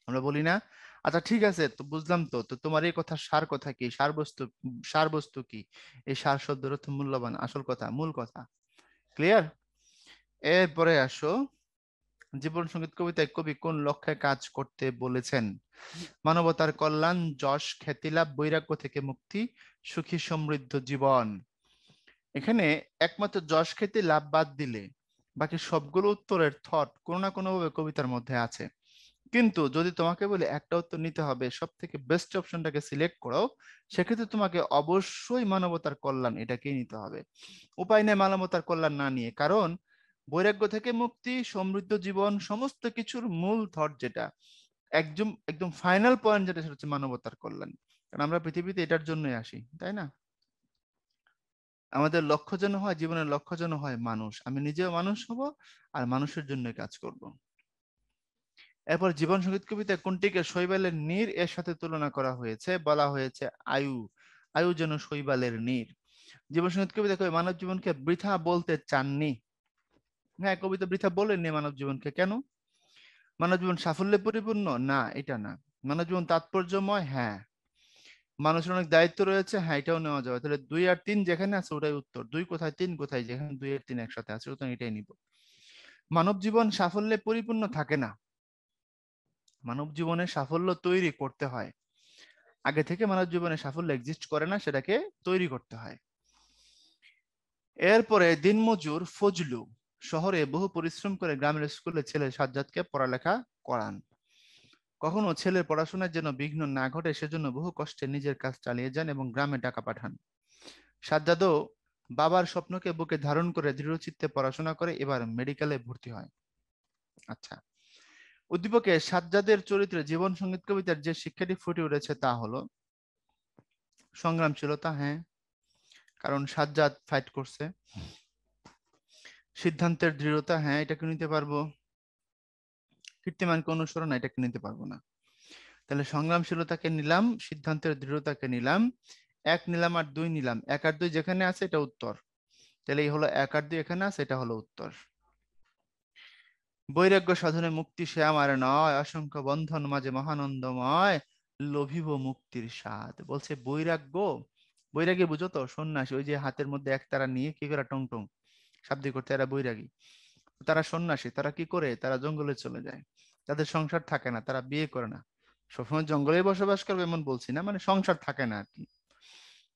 আমরা বলি না? আচ্ছা ঠিক আছে, তো বুঝলাম, তো তো তোমার এই কথা সার কথা কি, সার বস্তু, সার বস্তু কি? এই সার শব্দের অর্থ মূল্যবান, আসল কথা, মূল কথা। ক্লিয়ার? এরপরে আসো, জীবন সঙ্গীত কবিতায় কবি কোন লক্ষ্যে কাজ করতে বলেছেন? মানবতার কল্যাণ, যশ খ্যাতিলাভ, বৈরাগ্য থেকে মুক্তি, সুখী সমৃদ্ধ জীবন। এখানে একমাত্র যশ খ্যাতি লাভ বাদ দিলে বাকি সবগুলো উত্তরের থট কোনো না কোনো ভাবে কবিতার মধ্যে আছে। কিন্তু যদি তোমাকে বলে একটা উত্তর নিতে হবে, সব থেকে বেস্ট অপশনটাকে সিলেক্ট করো, সেক্ষেত্রে তোমাকে অবশ্যই মানবতার কল্যাণ এটাকেই নিতে হবে। উপায় নেই মানবতার কল্যাণ না নিয়ে, কারণ বৈরাগ্য থেকে মুক্তি, সমৃদ্ধ জীবন, সমস্ত কিছুর মূল থট যেটা, একদম একদম ফাইনাল পয়েন্ট যেটা, সেটা হচ্ছে মানবতার কল্যাণ। কারণ আমরা পৃথিবীতে এটার জন্যই আসি, তাই না? আমাদের লক্ষ্য যেন হয়, জীবনের লক্ষ্য যেন হয় মানুষ, আমি নিজেও মানুষ হব আর মানুষের জন্য কাজ করব। এরপর জীবন সঙ্গীত কবিতায় কোনটিকে শৈবালের নীর এর সাথে তুলনা করা হয়েছে? বলা হয়েছে আয়ু, আয়ু যেন শৈবালের নীর। জীবন সঙ্গীত কবিতা কবি মানব জীবনকে বৃথা বলতে চাননি। হ্যাঁ, কবিতা বৃথা বলেননি মানব জীবনকে। কেন? মানব জীবন সাফল্যে পরিপূর্ণ না, এটা না। মানব জীবন তাৎপর্যময়, হ্যাঁ। মানুষের অনেক দায়িত্ব রয়েছে, হ্যাঁ, এটাও নেওয়া যাবে। তাহলে 2 আর 3 যেখানে আছে ওটাই উত্তর। 2 কোথায় 3 কোথায়, যেখানে 2 আর 3 একসাথে আছে, সুতরাং এটাই নিব। মানব জীবন সাফল্যে পরিপূর্ণ থাকে না, মানব জীবনে সাফল্য তৈরি করতে হয়। আগে থেকে মানব জীবনে সাফল্য এক্সিস্ট করে না, সেটাকে তৈরি করতে হয়। এরপরে দিনমজুর ফজলু শহরে বহু পরিশ্রম করে গ্রামের স্কুলে ছেলে সাজ্জাদকে পড়ালেখা করান। কখনো ছেলের পড়াশোনার যেন বিঘ্ন না ঘটে সেজন্য বহু কষ্টে নিজের কাজ চালিয়ে যান এবং গ্রামে টাকা পাঠান। সাজ্জাদও বাবার স্বপ্নকে বুকে ধারণ করে দৃঢ়চিত্তে পড়াশোনা করে এবার মেডিকেলে ভর্তি হয়। আচ্ছা, উদ্দীপকে সাজ্জাদের চরিত্রে জীবন সঙ্গীত কবিতার যে শিক্ষাটি ফুটে উঠেছে তা হলো সংগ্রামশীলতা, হ্যাঁ, কারণ সাজ্জাদ ফাইট করছে। সিদ্ধান্তের দৃঢ়তা, হ্যাঁ, এটাকে নিতে পারবো। কীর্তিমানকে অনুসরণ, এটাকে নিতে পারবো না। তাহলে সংগ্রামশীলতাকে নিলাম, সিদ্ধান্তের দৃঢ়তাকে নিলাম, 1 নিলাম আর 2 নিলাম। 1 আর 2 যেখানে আছে এটা উত্তর, তাহলে এই হলো 1 আর 2 এখানে আছে, এটা হলো উত্তর। বৈরাগ্য সাধনে মুক্তি সে আমার নয়, অসংখ্য বন্ধন মাঝে মহানন্দময়, লোভিব মুক্তির স্বাদ। বলছে বৈরাগ্য, বৈরাগী বুঝো তো? সন্ন্যাসী, ওই যে হাতের মধ্যে একতারা নিয়ে কি করে টং টং শব্দ করতে, এরা বৈরাগী। তারা সন্ন্যাসী, তারা কি করে? তারা জঙ্গলে চলে যায়, তাদের সংসার থাকে না, তারা বিয়ে করে না। সবসময় জঙ্গলে বসবাস করবে এমন বলছি না, মানে সংসার থাকে না আর কি।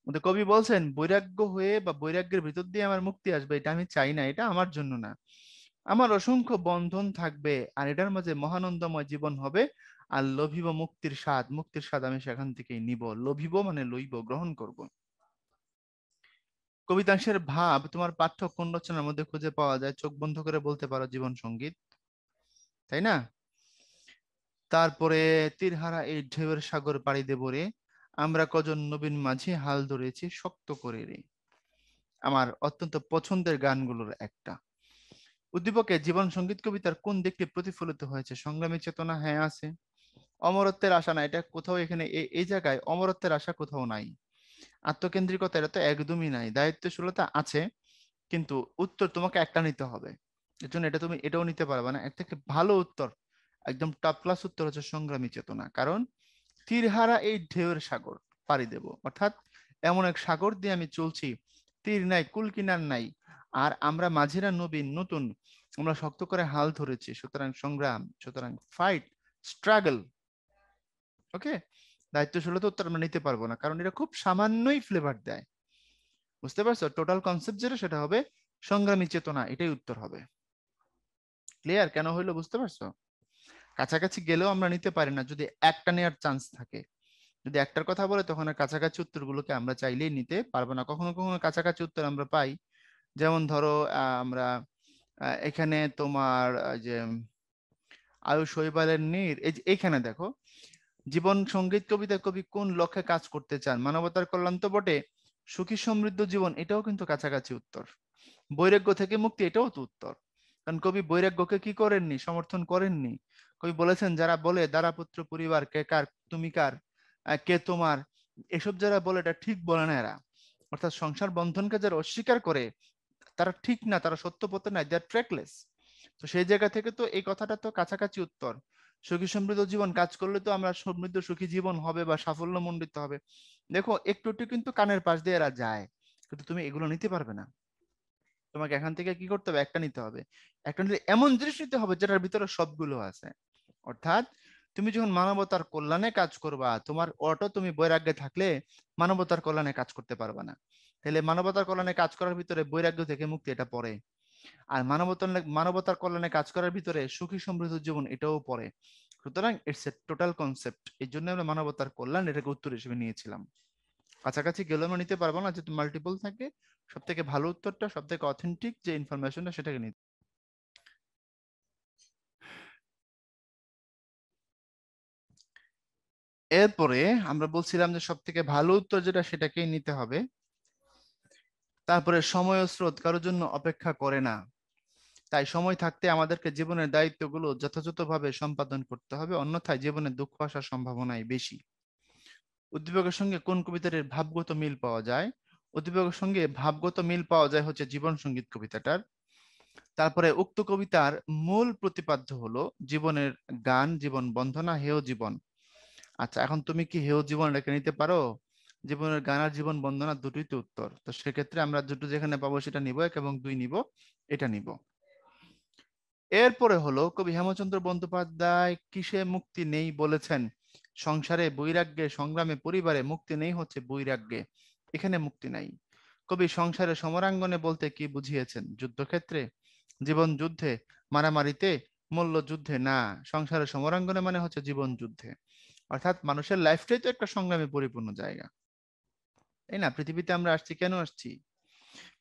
কিন্তু কবি বলছেন বৈরাগ্য হয়ে বা বৈরাগ্যের ভিতর দিয়ে আমার মুক্তি আসবে, এটা আমি চাই না, এটা আমার জন্য না। আমার অসংখ্য বন্ধন থাকবে আর এটার মাঝে মহানন্দময় জীবন হবে। আর লোভিব মুক্তির স্বাদ, মুক্তির স্বাদ আমি সেখান থেকেই নিব। লোভিব মানে লইব, গ্রহণ করব। কবিতাংশের ভাব তোমার পাঠ্য কোন রচনার মধ্যে খুঁজে পাওয়া যায়? চোখ বন্ধ করে বলতে পারো জীবন সঙ্গীত, তাই না? তারপরে তীরহারা এই ঢেউয়ের সাগর পাড়ি দেব রে, আমরা কজন নবীন মাঝি হাল ধরেছি শক্ত করে রে। আমার অত্যন্ত পছন্দের গানগুলোর একটা। উদ্দীপকে জীবন সঙ্গীত কবিতার কোন দিকটি প্রতিফলিত হয়েছে? সংগ্রামী চেতনা, হ্যাঁ আছে। অমরত্বের আশা না, এটা কোথাও এখানে এই জায়গায় অমরত্বের আশা কোথাও নাই। আত্মকেন্দ্রিকতা, এটা তো একদমই নাই। দায়িত্বশীলতা আছে, কিন্তু উত্তর তোমাকে একটা নিতে হবে। এর জন্য এটা তুমি এটাও নিতে পারবে না। এর থেকে ভালো উত্তর, একদম টপ ক্লাস উত্তর হচ্ছে সংগ্রামী চেতনা। কারণ তীরহারা এই ঢেউয়ের সাগর পাড়ি দেব, অর্থাৎ এমন এক সাগর দিয়ে আমি চলছি, তীর নাই কুল কিনার নাই, আর আমরা মাঝিরা নবীন নতুন, আমরা শক্ত করে হাল ধরেছি, সুতরাং সংগ্রাম, সুতরাং ফাইট, স্ট্রাগল। ওকে, দায়িত্বশীলতা উত্তর আমরা নিতে পারবো না, কারণ এটা খুব সামান্যই ফ্লেভার দেয়। বুঝতে পারছো? টোটাল কনসেপ্ট যেটা সেটা হবে সংগ্রামী চেতনা, এটাই উত্তর হবে। ক্লিয়ার কেন হইলো বুঝতে পারছো? কাছাকাছি গেলেও আমরা নিতে পারি না যদি একটা নেওয়ার চান্স থাকে। যদি একটার কথা বলে তখন আর কাছাকাছি উত্তরগুলোকে আমরা চাইলেই নিতে পারবো না। কখনো কখনো কাছাকাছি উত্তর আমরা পাই। যেমন ধরো আমরা এখানে তোমার যে আয়ু শৈবালের নীর, এই যে এখানে দেখো, জীবন সঙ্গীত কবিতা কবি কোন লক্ষ্যে কাজ করতে চান? মানবতার কল্যাণ তো বটে, সুখী সমৃদ্ধ জীবন এটাও কিন্তু কাছাকাছি উত্তর। বৈরাগ্য থেকে মুক্তি এটাও তো উত্তর। কারণ কবি বৈরাগ্যকে কি করেননি, সমর্থন করেননি। কবি বলেছেন যারা বলে দারাপুত্র পরিবার কে কার, তুমি কার, কে তোমার, এসব যারা বলে এটা ঠিক বলে না এরা। অর্থাৎ সংসার বন্ধনকে যারা অস্বীকার করে তারা ঠিক না, তারা সত্য পথে নাই, দে আর ট্র্যাকলেস। তো সেই জায়গা থেকে তো এই কথাটা তো কাছাকাছি উত্তর। সুখী সমৃদ্ধ জীবন কাজ করলে তো আমরা সমৃদ্ধ সুখী জীবন হবে বা সাফল্য মণ্ডিত হবে। দেখো একটু একটু কিন্তু কানের পাশ দিয়ে এরা যায়, কিন্তু তুমি এগুলো নিতে পারবে না। তোমাকে এখান থেকে কি করতে হবে, একটা নিতে হবে। একটা নিতে এমন জিনিস নিতে হবে যেটার ভিতরে সবগুলো আছে। অর্থাৎ তুমি যখন মানবতার কল্যাণে কাজ করবা, তোমার অটো তুমি বৈরাগ্যে থাকলে মানবতার কল্যাণে কাজ করতে পারবা না। তাহলে মানবতার কল্যাণে কাজ করার ভিতরে বৈরাগ্য থেকে মুক্তি এটা পড়ে। আর মানবতার কল্যাণে কাজ করার ভিতরে সুখী সমৃদ্ধ জীবন এটাও পড়ে। সুতরাং ইটস এ টোটাল কনসেপ্ট। এই জন্য আমরা মানবতার কল্যাণ এটাকে উত্তর হিসেবে নিয়েছিলাম। কাছাকাছি গেলেও আমরা নিতে পারবো না, যেহেতু মাল্টিপল থাকে। সব থেকে ভালো উত্তরটা, সব থেকে অথেন্টিক যে ইনফরমেশনটা, সেটাকে নিতে। এরপরে আমরা বলছিলাম যে সব থেকে ভালো উত্তর যেটা সেটাকেই নিতে হবে। তারপরে সময় ও স্রোত কারোর জন্য অপেক্ষা করে না, তাই সময় থাকতে আমাদেরকে জীবনের দায়িত্বগুলো যথাযথভাবে সম্পাদন করতে হবে, অন্যথায় জীবনে দুঃখ আসার সম্ভাবনাই বেশি। উদ্দীপকের সঙ্গে কোন কবিতার ভাবগত মিল পাওয়া যায়? উদ্দীপকের সঙ্গে ভাবগত মিল পাওয়া যায় হচ্ছে জীবন সঙ্গীত কবিতাটার। তারপরে উক্ত কবিতার মূল প্রতিপাদ্য হলো জীবনের গান, জীবন বন্ধনা, হেয় জীবন। আচ্ছা, এখন তুমি কি হেয় জীবন রেখে নিতে পারো? জীবনের গান আর জীবন বন্দনা দুটোই তো উত্তর। তো সেক্ষেত্রে আমরা দুটো যেখানে পাবো সেটা নিব, 1 এবং 2 নিব, এটা নিব। এরপরে হলো কবি হেমচন্দ্র বন্দ্যোপাধ্যায় কিসে মুক্তি নেই বলেছেন? সংসারে, বৈরাগ্যে, সংগ্রামে, পরিবারে মুক্তি নেই হচ্ছে বৈরাগ্যে। এখানে মুক্তি নাই। কবি সংসারে সমরাঙ্গনে বলতে কি বুঝিয়েছেন? যুদ্ধক্ষেত্রে, জীবন যুদ্ধে, মারামারিতে, মল্ল যুদ্ধে না। সংসারে সমরাঙ্গনে মানে হচ্ছে জীবন যুদ্ধে। অর্থাৎ মানুষের লাইফটাই তো একটা সংগ্রামে পরিপূর্ণ জায়গা, তাই না? পৃথিবীতে আমরা আসছি কেন আসছি?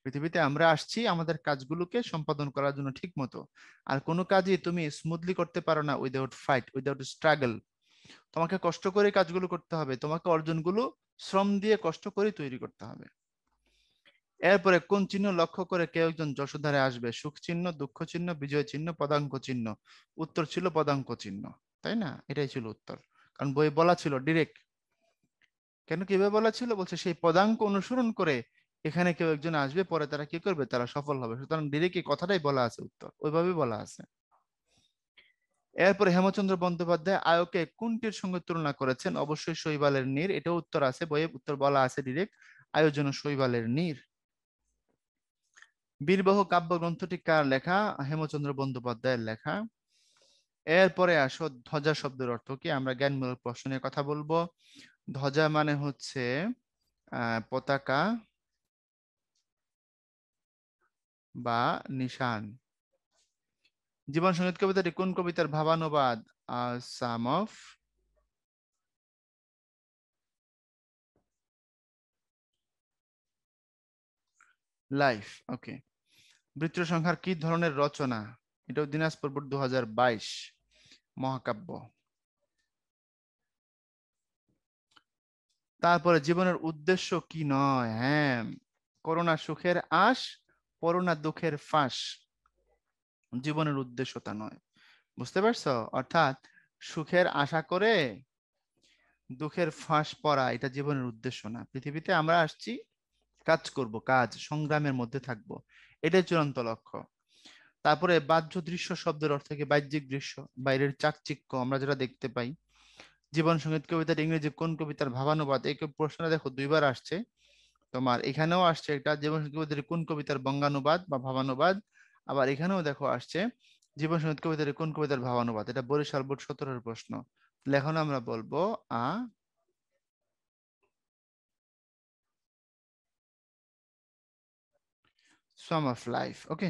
পৃথিবীতে আমরা আসছি আমাদের কাজগুলোকে সম্পাদন করার জন্য ঠিক মতো। আর কোনো কাজই তুমি স্মুথলি করতে পারো না উইদাউট ফাইট, উইদাউট স্ট্রাগল। তোমাকে কষ্ট করে কাজগুলো করতে হবে, তোমাকে অর্জনগুলো শ্রম দিয়ে কষ্ট করে তৈরি করতে হবে। এরপরে কোন চিহ্ন লক্ষ্য করে কেউ একজন যশোধারে আসবে? সুখ চিহ্ন, দুঃখ চিহ্ন, বিজয় চিহ্ন, পদাঙ্ক চিহ্ন। উত্তর ছিল পদাঙ্ক চিহ্ন, তাই না? এটাই ছিল উত্তর। কারণ বই বলা ছিল ডিরেক্ট। কেন কিভাবে বলা ছিল? বলছে সেই পদাঙ্ক অনুসরণ করে এখানে কেউ একজন আসবে, পরে তারা কি করবে, তারা সফল হবে। সুতরাং ডিরেক্ট এই কথাটাই বলা আছে, উত্তর ওইভাবেই বলা আছে। এরপরে হেমচন্দ্র বন্দ্যোপাধ্যায় আয়কে কোনটির সঙ্গে তুলনা করেছেন? অবশ্যই শৈবালের নীর, এটাও উত্তর আছে বইয়ে, উত্তর বলা আছে ডিরেক্ট, আয়োজন শৈবালের নীর। বীরবহ কাব্যগ্রন্থটি কার লেখা? হেমচন্দ্র বন্দ্যোপাধ্যায়ের লেখা। এরপরে আসো ধ্বজা শব্দের অর্থ কি? আমরা জ্ঞানমূলক প্রশ্ন নিয়ে কথা বলবো। ধ্বজা মানে হচ্ছে পতাকা বা নিশান। জীবন সঙ্গীত কবিতাটি কোন কবিতার ভাবানুবাদ? সাম অফ লাইফ। ওকে। বৃত্র সংখ্যার কি ধরনের রচনা? এটাও দিনাজপুর বোর্ড 2022 মহাকাব্য। তারপরে জীবনের উদ্দেশ্য কি নয়, হ্যাঁ, করোনা সুখের আশ, করোনা দুঃখের ফাঁস, জীবনের উদ্দেশ্য তা নয়। বুঝতে পারছো? অর্থাৎ সুখের আশা করে দুঃখের ফাঁস পড়া এটা জীবনের উদ্দেশ্য না। পৃথিবীতে আমরা আসছি কাজ করব, কাজ সংগ্রামের মধ্যে থাকব, এটাই চূড়ান্ত লক্ষ্য। তারপরে বাহ্য দৃশ্য শব্দের অর্থ কি বাহ্যিক দৃশ্য, বাইরের চাকচিক্য আমরা যেটা দেখতে পাই। জীবন সঙ্গীত কবিতার ইংরেজি কোন কবিতার ভাবানুবাদ, এই প্রশ্নটা দেখো দুইবার আসছে। তোমার এখানেও আসছে এটা জীবন সঙ্গীত কবিতার কোন কবিতার বঙ্গানুবাদ বা ভাবানুবাদ, আবার এখানেও দেখো আসছে জীবন সঙ্গীত কবিতার কোন কবিতার ভাবানুবাদ। এটা বরিশাল বোর্ড 17-এর প্রশ্ন। এখন আমরা বলবো আ সম অফ লাইফ। ওকে,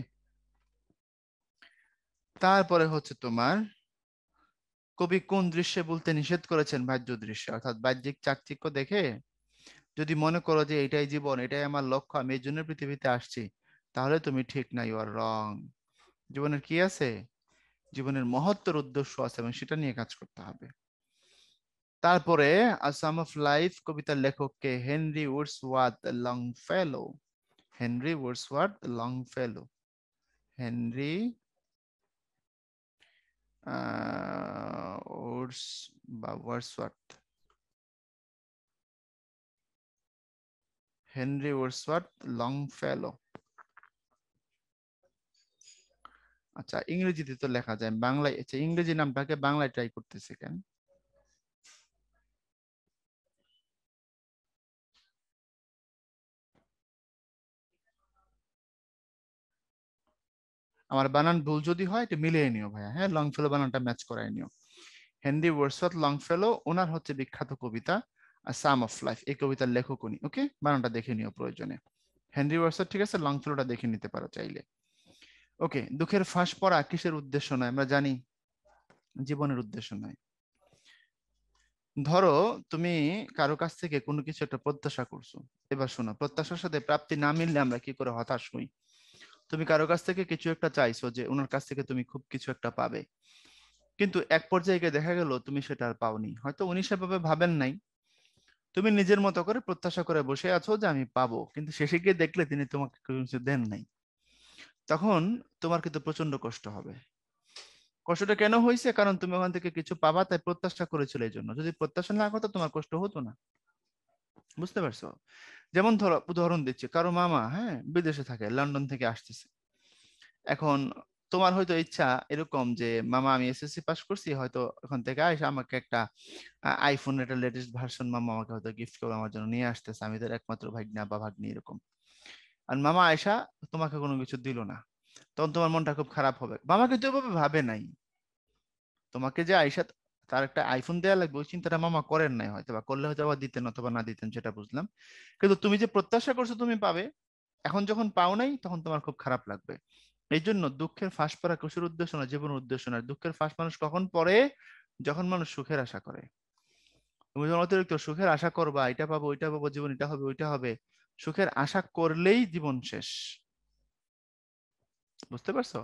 তারপরে হচ্ছে তোমার কবি কোন দৃশ্যে বলতে নিষেধ করেছেন বাহ্য দৃশ্য, অর্থাৎ বাহ্যিক চাকচিক্য দেখে যদি মনে করো যে এটাই জীবন, এটাই আমার লক্ষ্য, আমি এই জন্য পৃথিবীতে আসছি, তাহলে তুমি ঠিক না, ইউ আর রং। জীবনের কি আছে? জীবনের মহত্তর উদ্দেশ্য আছে এবং সেটা নিয়ে কাজ করতে হবে। তারপরে আ সাম অফ লাইফ কবিতার লেখক কে? হেনরি উডসওয়ার্থ লংফেলো। হেনরি উডসওয়ার্থ লংফেলো। হেনরি উডস বা ওয়ার্ডসওয়ার্থ, হেনরি উডসওয়ার্থ লংফেলো। আচ্ছা, ইংরেজিতে তো লেখা যায়, বাংলায় আচ্ছা ইংরেজি নামটাকে বাংলায় ট্রাই করতেছে কেন? আমার বানান ভুল যদি হয় এটা মিলিয়ে নিও ভাইয়া, হ্যাঁ, লংফেলো বানানটা ম্যাচ করাই নিও। হেনরি ওয়ার্ডসওয়ার্থ লংফেলো, ওনার হচ্ছে বিখ্যাত কবিতা সাম অফ লাইফ, এই কবিতার লেখক উনি। ওকে, বানানটা দেখে নিও প্রয়োজনে। হেনরি ওয়ার্ডসওয়ার্থ, ঠিক আছে, লংফেলোটা দেখে নিতে পারো চাইলে। ওকে, দুঃখের ফাঁস পড়া কিসের উদ্দেশ্য নয়? আমরা জানি জীবনের উদ্দেশ্য নয়। ধরো তুমি কারো কাছ থেকে কোনো কিছু একটা প্রত্যাশা করছো, এবার শোনো, প্রত্যাশার সাথে প্রাপ্তি না মিললে আমরা কি করে হতাশ হই। তুমি কারো কাছ থেকে কিছু একটা চাইছো যে ওনার কাছ থেকে তুমি খুব কিছু একটা পাবে, কিন্তু এক পর্যায়ে গিয়ে দেখা গেল তুমি সেটা আর পাওনি, হয়তো উনি সেভাবে ভাবেন নাই, তুমি নিজের মতো করে প্রত্যাশা করে বসে আছো যে আমি পাবো, কিন্তু শেষে গিয়ে দেখলে তিনি তোমাকে কিছু দেন নাই। তখন তোমার কিন্তু প্রচন্ড কষ্ট হবে। কষ্টটা কেন হয়েছে? কারণ তুমি ওখান থেকে কিছু পাবা তাই প্রত্যাশা করেছিলে, এই জন্য। যদি প্রত্যাশা না করতো তোমার কষ্ট হতো না। বুঝতে পারছো? যেমন ধরো উদাহরণ দিচ্ছি, কারো মামা, হ্যাঁ, বিদেশে থাকে, লন্ডন থেকে আসতেছে। এখন তোমার হয়তো ইচ্ছা এরকম যে মামা আমি এসএসসি পাস করছি, হয়তো ওখান থেকে আইসা আমাকে একটা আইফোনের একটা লেটেস্ট ভার্সন মামা আমাকে হয়তো গিফট করে আমার জন্য নিয়ে আসতেছে, আমি তার একমাত্র ভাগ্না বা ভাগ্নি এরকম। আর মামা আয়সা তোমাকে কোনো কিছু দিল না, তখন তোমার মনটা খুব খারাপ হবে। মামা কিন্তু এভাবে ভাবে নাই, তোমাকে যে আয়সা তার একটা আইফোন দেওয়া লাগবে ওই চিন্তাটা মামা করেন নাই, হয়তো বা করলে হয়তো আবার দিতেন অথবা না দিতেন, সেটা বুঝলাম। কিন্তু তুমি যে প্রত্যাশা করছো তুমি পাবে, এখন যখন পাও নাই তখন তোমার খুব খারাপ লাগবে। এই জন্য দুঃখের ফাঁস পড়া কিশোর উদ্দেশ্য না, জীবনের উদ্দেশ্য না। দুঃখের ফাঁস মানুষ কখন পড়ে? যখন মানুষ সুখের আশা করে। তুমি যখন অতিরিক্ত সুখের আশা করবা, এটা পাবো ওইটা পাবো, জীবন এটা হবে ওইটা হবে, সুখের আশা করলেই জীবন শেষ। বুঝতে পারছো?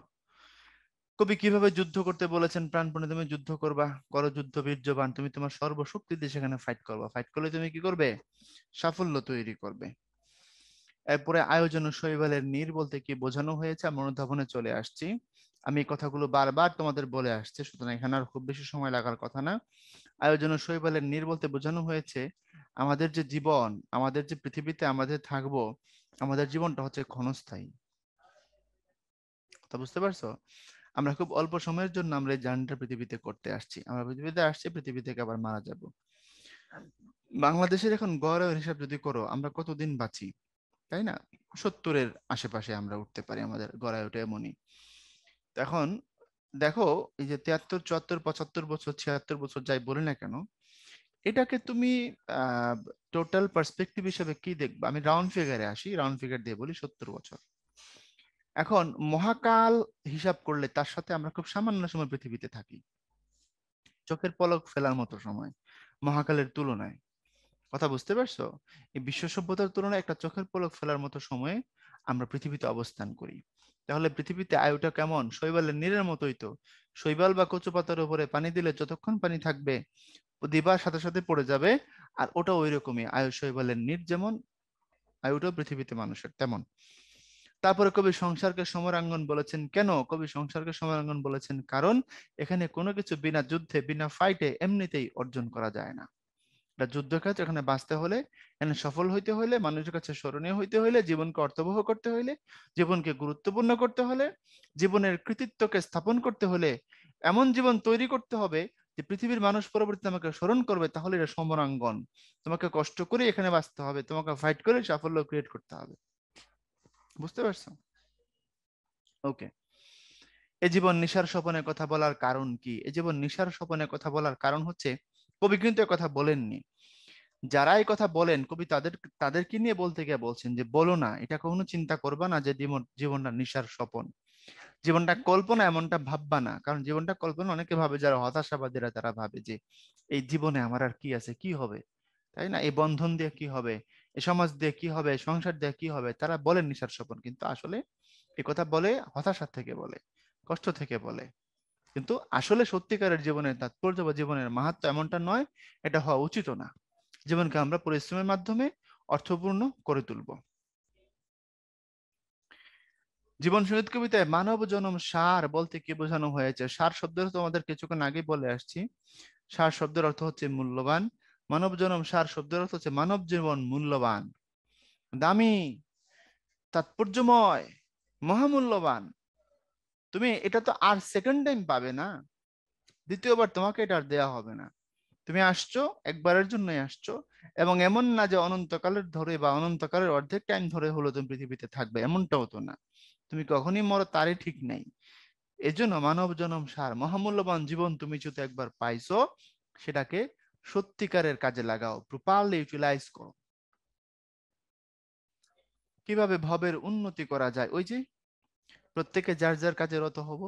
কবি কিভাবে যুদ্ধ করতে বলেছেন? প্রাণপণে তুমি যুদ্ধ করবা, করো যুদ্ধ বীর্যবান, তুমি তোমার সর্বশক্তি দিয়ে সেখানে ফাইট করবা, ফাইট করলে তুমি কি করবে? সাফল্য তৈরি করবে। এরপরে আয়োজন ও শৈবালের নীড় বলতে কি বোঝানো হয়েছে আমরা অনুধাবনে চলে আসছি। আমি এই কথাগুলো বারবার তোমাদের বলে আসছি, সুতরাং এখানে আর খুব বেশি সময় লাগার কথা না। আয়োজন ও শৈবালের নীড় বলতে বোঝানো হয়েছে আমাদের যে জীবন, আমাদের যে পৃথিবীতে আমাদের থাকবো, আমাদের জীবনটা হচ্ছে ক্ষণস্থায়ী। কথা বুঝতে পারছো? আমরা খুব অল্প সময়ের জন্য আমরা এই জার্নিটা পৃথিবীতে করতে আসছি, আমরা পৃথিবীতে আসছি, পৃথিবী থেকে আবার মারা যাব। বাংলাদেশের এখন গড় আয়ুর হিসাব যদি করো আমরা কতদিন বাঁচি, তাই না? 70-এর আশেপাশে আমরা উঠতে পারি, আমাদের গড় আয়ুটা এমনই। তো এখন দেখো, এই যে 73, 74, 75 বছর, 76 বছর যাই বলি না কেন, এটাকে তুমি টোটাল পার্সপেক্টিভ হিসেবে কি দেখবা? আমি রাউন্ড ফিগারে আসি, রাউন্ড ফিগার দিয়ে বলি 70 বছর। এখন মহাকাল হিসাব করলে তার সাথে আমরা খুব সামান্য সময় পৃথিবীতে থাকি, চোখের পলক ফেলার মতো সময় মহাকালের তুলনায়। কথা বুঝতে পারছো? এই বিশ্ব সভ্যতার তুলনায় একটা চোখের পলক ফেলার মতো সময়ে আমরা পৃথিবীতে অবস্থান করি। তাহলে পৃথিবীতে আয়ুটা কেমন? শৈবালের নীড়ের মতোই তো। শৈবাল বা কচু পাতার উপরে পানি দিলে যতক্ষণ পানি থাকবে দিবার সাথে সাথে পড়ে যাবে। আর ওটা ওই রকমই, আয়ু শৈবালের নির যেমন, আয়ুটাও পৃথিবীতে মানুষের তেমন। তারপরে কবি সংসারকে সমরাঙ্গন বলেছেন। কেন কবি সংসারকে সমরাঙ্গন বলেছেন? কারণ এখানে কোনো কিছু বিনা যুদ্ধে, বিনা ফাইটে এমনিতেই অর্জন করা যায় না। এটা যুদ্ধক্ষেত্র, এখানে বাঁচতে হলে, এখানে সফল হইতে হলে, মানুষের কাছে স্মরণীয় হইতে হলে, জীবনকে অর্থবহ করতে হলে, জীবনকে গুরুত্বপূর্ণ করতে হলে, জীবনের কৃতিত্বকে স্থাপন করতে হলে, এমন জীবন তৈরি করতে হবে যে পৃথিবীর মানুষ পরবর্তীতে আমাকে স্মরণ করবে, তাহলে এটা সমরাঙ্গন। তোমাকে কষ্ট করে এখানে বাঁচতে হবে, তোমাকে ফাইট করে সাফল্য ক্রিয়েট করতে হবে। বুঝতে পারছো? ওকে। এ জীবন নিশার স্বপনের কথা বলার কারণ কি? এ জীবন নিশার স্বপনের কথা বলার কারণ হচ্ছে, কবি কিন্তু এ কথা বলেননি। যারা এই কথা বলেন, কবি তাদেরকে নিয়ে বলতে গিয়ে বলছেন যে বলো না, এটা কখনো চিন্তা করবা না যে জীবনটা নিশার স্বপন, জীবনটা কল্পনা, এমনটা ভাববা না। কারণ জীবনটা কল্পনা অনেকে ভাবে, যারা হতাশাবাদীরা তারা ভাবে যে এই জীবনে আমার আর কি আছে, কি হবে, তাই না, এই বন্ধন দিয়ে কি হবে, এই সমাজ দিয়ে কি হবে, সংসার দিয়ে কি হবে, তারা বলেন নিশার স্বপন। কিন্তু আসলে এই কথা বলে হতাশা থেকে বলে, কষ্ট থেকে বলে। কিন্তু আসলে সত্যিকারের জীবনের তাৎপর্য বা জীবনের মাহাত্ম্য এমনটা নয়, এটা হওয়া উচিত না। জীবনকে আমরা পরিশ্রমের মাধ্যমে অর্থপূর্ণ করে তুলব। জীবন সঙ্গীত কবিতায় মানব জনম সার বলতে কি বোঝানো হয়েছে? সার শব্দের তোমাদের কিছুক্ষণ আগে বলে আসছি। সার শব্দের অর্থ হচ্ছে মূল্যবান। মানব জনম সার শব্দের অর্থ হচ্ছে মানব জীবন মূল্যবান, দামি, তাৎপর্যময়, মহামূল্যবান। তুমি এটা তো আর সেকেন্ড টাইম পাবে না, দ্বিতীয়বার তোমাকে এটা আর দেয়া হবে না। তুমি আসছো, একবারের জন্যই আসছো। এবং এমন না যে অনন্তকালের ধরে বা অনন্তকালের অর্ধেক টাইম ধরে হলো তুমি পৃথিবীতে থাকবে, এমনটাও তো না। তুমি কখনই মরো তারই ঠিক নেই। এজন্য মানব জনম সার, মহামূল্যবান জীবন তুমি যদি একবার পাইছো, সেটাকে সত্যিকারের কাজে লাগাও, প্রপারলি ইউটিলাইজ করো। কিভাবে ভবের উন্নতি করা যায়? ওই যে প্রত্যেকে যার যার কাজে রত হব,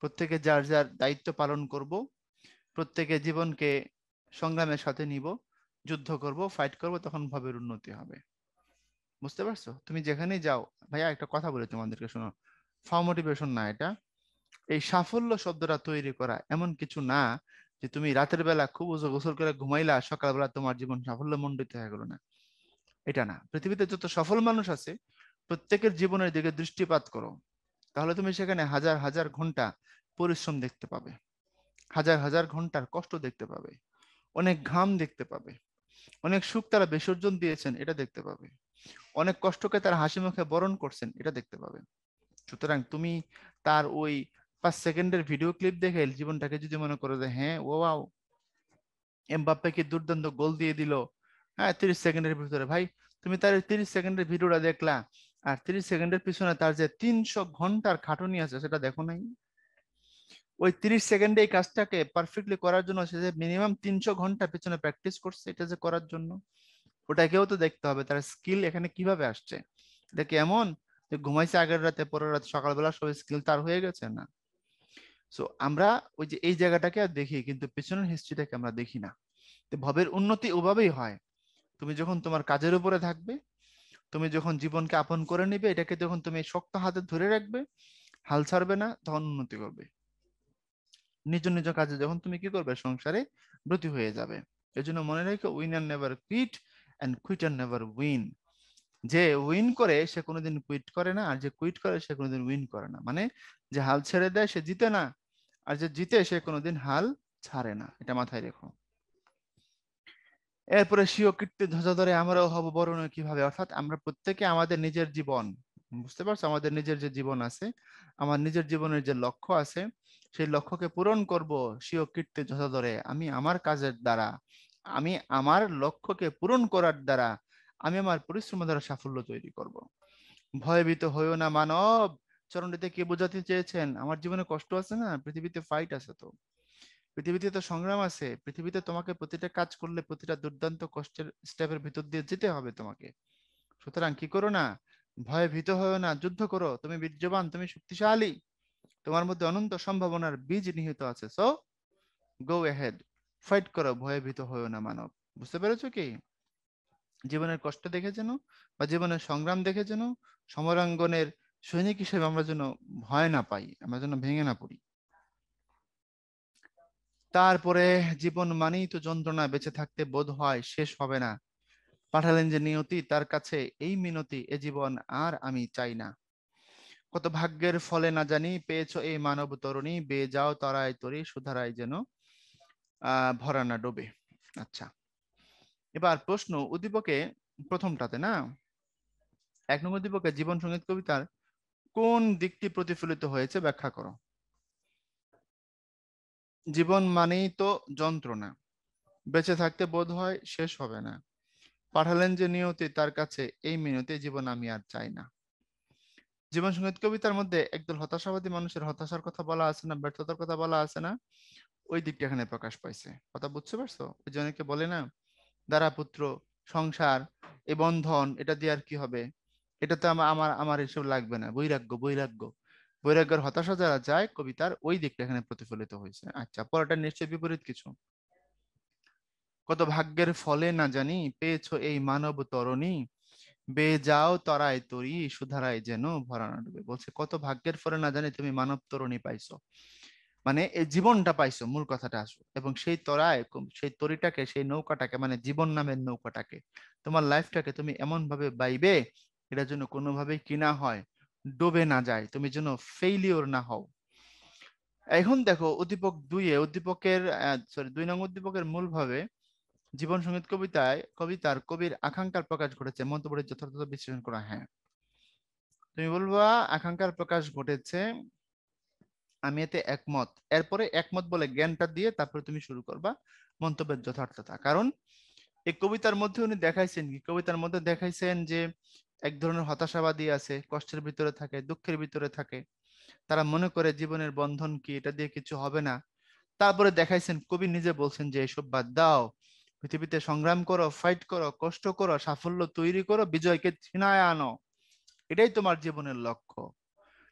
প্রত্যেকে যার যার দায়িত্ব পালন করব, প্রত্যেকে জীবনকে সংগ্রামের সাথে নিব, যুদ্ধ করব, ফাইট করব, তখন ভবের উন্নতি হবে। বুঝতে পারছো? তুমি যেখানেই যাও, ভাইয়া একটা কথা বলি তোমাদেরকে, শোনো, মোটিভেশন না এটা। এই সাফল্য শব্দটা তৈরি করা এমন কিছু না যে তুমি রাতের বেলা খুব উজু গোসল করে ঘুমাইলা, সকালবেলা তোমার জীবন সাফল্য মণ্ডিত হয়ে গেল না। এটা না। পৃথিবীতে যত সফল মানুষ আছে, প্রত্যেকের জীবনের দিকে দৃষ্টিপাত করো, তাহলে তুমি সেখানে হাজার হাজার ঘন্টা পরিশ্রম দেখতে পাবে, হাজার হাজার ঘন্টার কষ্ট দেখতে পাবে, অনেক ঘাম দেখতে পাবে, অনেক সুখ তারা বিসর্জন দিয়েছেন এটা দেখতে পাবে, অনেক কষ্টকে তারা হাসি মুখে বরণ করছেন এটা দেখতে পাবে। সুতরাং তুমি তার ওই 5 সেকেন্ডের ভিডিও ক্লিপ দেখে জীবনটাকে যদি মনে করো যে হ্যাঁ ও ওয়াও, এমবাপ্পে কি দুর্দান্ত গোল দিয়ে দিল, হ্যাঁ 30 সেকেন্ডের ভিতরে, ভাই তুমি তার 30 সেকেন্ডের ভিডিওটা দেখলা, আর 30 সেকেন্ডের পিছনে তার যে 300 ঘন্টার খাটুনি আছে সেটা দেখো নাই? ওই 30 সেকেন্ডে এই কাজটাকে পারফেক্টলি করার জন্য সে যে মিনিমাম 300 ঘন্টা পেছনে প্র্যাকটিস করছে এটা যে করার জন্য, ওটাকেও তো দেখতে হবে তার স্কিল এখানে কিভাবে আসছে। এটা কি এমন যে ঘুমাইছে আগের রাতে, পরের রাতে সকালবেলা সব স্কিল তার হয়ে গেছে? না। সো আমরা ওই যে এই জায়গাটাকে আর দেখি, কিন্তু পেছনের হিস্ট্রিটাকে আমরা দেখি না। তো ভবের উন্নতি ওভাবেই হয়, তুমি যখন তোমার কাজের উপরে থাকবে, তুমি যখন জীবনকে আপন করে নিবে, এটাকে যখন তুমি শক্ত হাতে ধরে রাখবে, হাল ছাড়বে না, তখন উন্নতি করবে। নিজ নিজ কাজে যখন তুমি কি করবে, সংসারে ব্রতী হয়ে যাবে। এই জন্য মনে রেখো, winner never quit and quitter never win. যে উইন করে সে কোনোদিন কুইট করে না, আর যে কুইট করে সে কোনোদিন উইন করে না। মানে যে হাল ছেড়ে দেয় সে জিতে না, আর যে জিতে সে কোনোদিন হাল ছাড়ে না। এটা মাথায় রেখো। এরপরে স্বীয় কীর্তি ধ্বজা ধরে আমরাও হব বরণ কিভাবে, অর্থাৎ আমরা প্রত্যেকে আমাদের নিজের জীবন, বুঝতে পারছো, আমাদের নিজের যে জীবন আছে, আমার নিজের জীবনের যে লক্ষ্য আছে, সেই লক্ষ্যকে পূরণ করব স্বীয় কীর্তি ধ্বজা ধরে। আমি আমার কাজের দ্বারা, আমি আমার লক্ষ্যকে পূরণ করার দ্বারা, আমি আমার পরিশ্রম দ্বারা সাফল্য তৈরি করব। ভয়ভীত হইও না মানব। চরণটিতে কি বোঝাতে চেয়েছেন? আমার জীবনে কষ্ট আছে না, পৃথিবীতে ফাইট আছে, তো পৃথিবীতে তো সংগ্রাম আছে, পৃথিবীতে তোমাকে প্রতিটা কাজ করলে প্রতিটা দুর্দান্ত কষ্টের স্টেপের ভিতর দিয়ে যেতে হবে তোমাকে। সুতরাং কি করো না, ভয়ে ভীত হয়েও না, যুদ্ধ করো, তুমি বীর্যবান, তুমি শক্তিশালী, তোমার মধ্যে অনন্ত সম্ভাবনার বীজ নিহিত আছে। সো গো এহেড, ফাইট করো, ভয়ে ভীত হয়েও না মানব। বুঝতে পেরেছো কি? জীবনের কষ্ট দেখে যেন, বা জীবনের সংগ্রাম দেখে যেন, সমরাঙ্গনের সৈনিক হিসেবে আমরা যেন ভয় না পাই, আমরা যেন ভেঙে না পড়ি। তারপরে জীবন মানেই তো যন্ত্রণা, বেঁচে থাকতে বোধ হয় শেষ হবে না। পাঠালেন যে নিয়তি, তার কাছে এই মিনতি, এ জীবন আর আমি চাই না। কত ভাগ্যের ফলে না জানি পেয়েছো এই মানব তরুণী, বেয়ে যাও তরায় তরি সুধারায় যেন ভরা না ডোবে। আচ্ছা, এবার প্রশ্ন উদ্দীপকে প্রথমটাতে না, 1 নং উদ্দীপকে জীবন সঙ্গীত কবিতার কোন দিকটি প্রতিফলিত হয়েছে ব্যাখ্যা করো। জীবন মানেই তো যন্ত্রণা, বেঁচে থাকতে বোধ হয় শেষ হবে না। পাঠালেন যে নিয়তি, তার কাছে এই মিনতি, জীবন আমি আর চাই না। জীবন সঙ্গীত কবিতার মধ্যে একদল হতাশাবাদী মানুষের হতাশার কথা বলা আছে না, ব্যর্থতার কথা বলা আছে না, ওই দিকটা এখানে প্রকাশ পাইছে। কথা বুঝতে পারছো? ওই যে অনেকে বলে না, দ্বারা পুত্র, সংসার, এ বন্ধন, এটা দিয়ে আর কি হবে, এটা তো আমার আমার আমার এসব লাগবে না, বৈরাগ্য বৈরাগ্য, বৈরাগ্যের হতাশা যারা যায়, কবিতার ওই দিকটা এখানে প্রতিফলিত হয়েছে। আচ্ছা, পরেরটা নিশ্চয়ই বিপরীত কিছু। কত ভাগ্যের ফলে না জানি পেয়েছো এই মানব তরণী, বেয়ে যাও তরায় তরি সুধারায় যেন ভরা না ডুবে। বলছে কত ভাগ্যের ফলে না জানি তুমি মানব তরণী পাইছো, মানে এই জীবনটা পাইছো, মূল কথাটা আসো, এবং সেই তরায় সেই তরিটাকে, সেই নৌকাটাকে, মানে জীবন নামের নৌকাটাকে, তোমার লাইফটাকে তুমি এমন ভাবে বাইবে, এটা যেন কোনোভাবেই কিনা হয়, ডুবে না যায়, তুমি যেন ফেইলিওর না হও। এখন দেখো উদ্দীপক 2-এ, উদ্দীপকের সরি 2 নং উদ্দীপকের মূল ভাবে জীবন সঙ্গীত কবিতায় কবিতার কবির আকাঙ্ক্ষার প্রকাশ ঘটেছে, মন্তব্যের যথার্থ বিশ্লেষণ করা। হ্যাঁ, তুমি বলবা আকাঙ্ক্ষার প্রকাশ ঘটেছে, আমি এতে একমত। এরপরে একমত বলে জ্ঞানটা দিয়ে তারপরে তুমি শুরু করবা মন্তব্যের যথার্থতা। কারণ এই কবিতার মধ্যে উনি দেখাইছেন কি, কবিতার মধ্যে দেখাইছেন যে এক ধরনের হতাশাবাদী আছে, কষ্টের ভিতরে থাকে, দুঃখের ভিতরে থাকে, তারা মনে করে জীবনের বন্ধন কি, এটা দিয়ে কিছু হবে না। তারপরে দেখাইছেন, কবি নিজে বলছেন যে এসব বাদ দাও, পৃথিবীতে সংগ্রাম করো, ফাইট করো, কষ্ট করো, সাফল্য তৈরি করো, বিজয়কে ছিনায় আনো, এটাই তোমার জীবনের লক্ষ্য।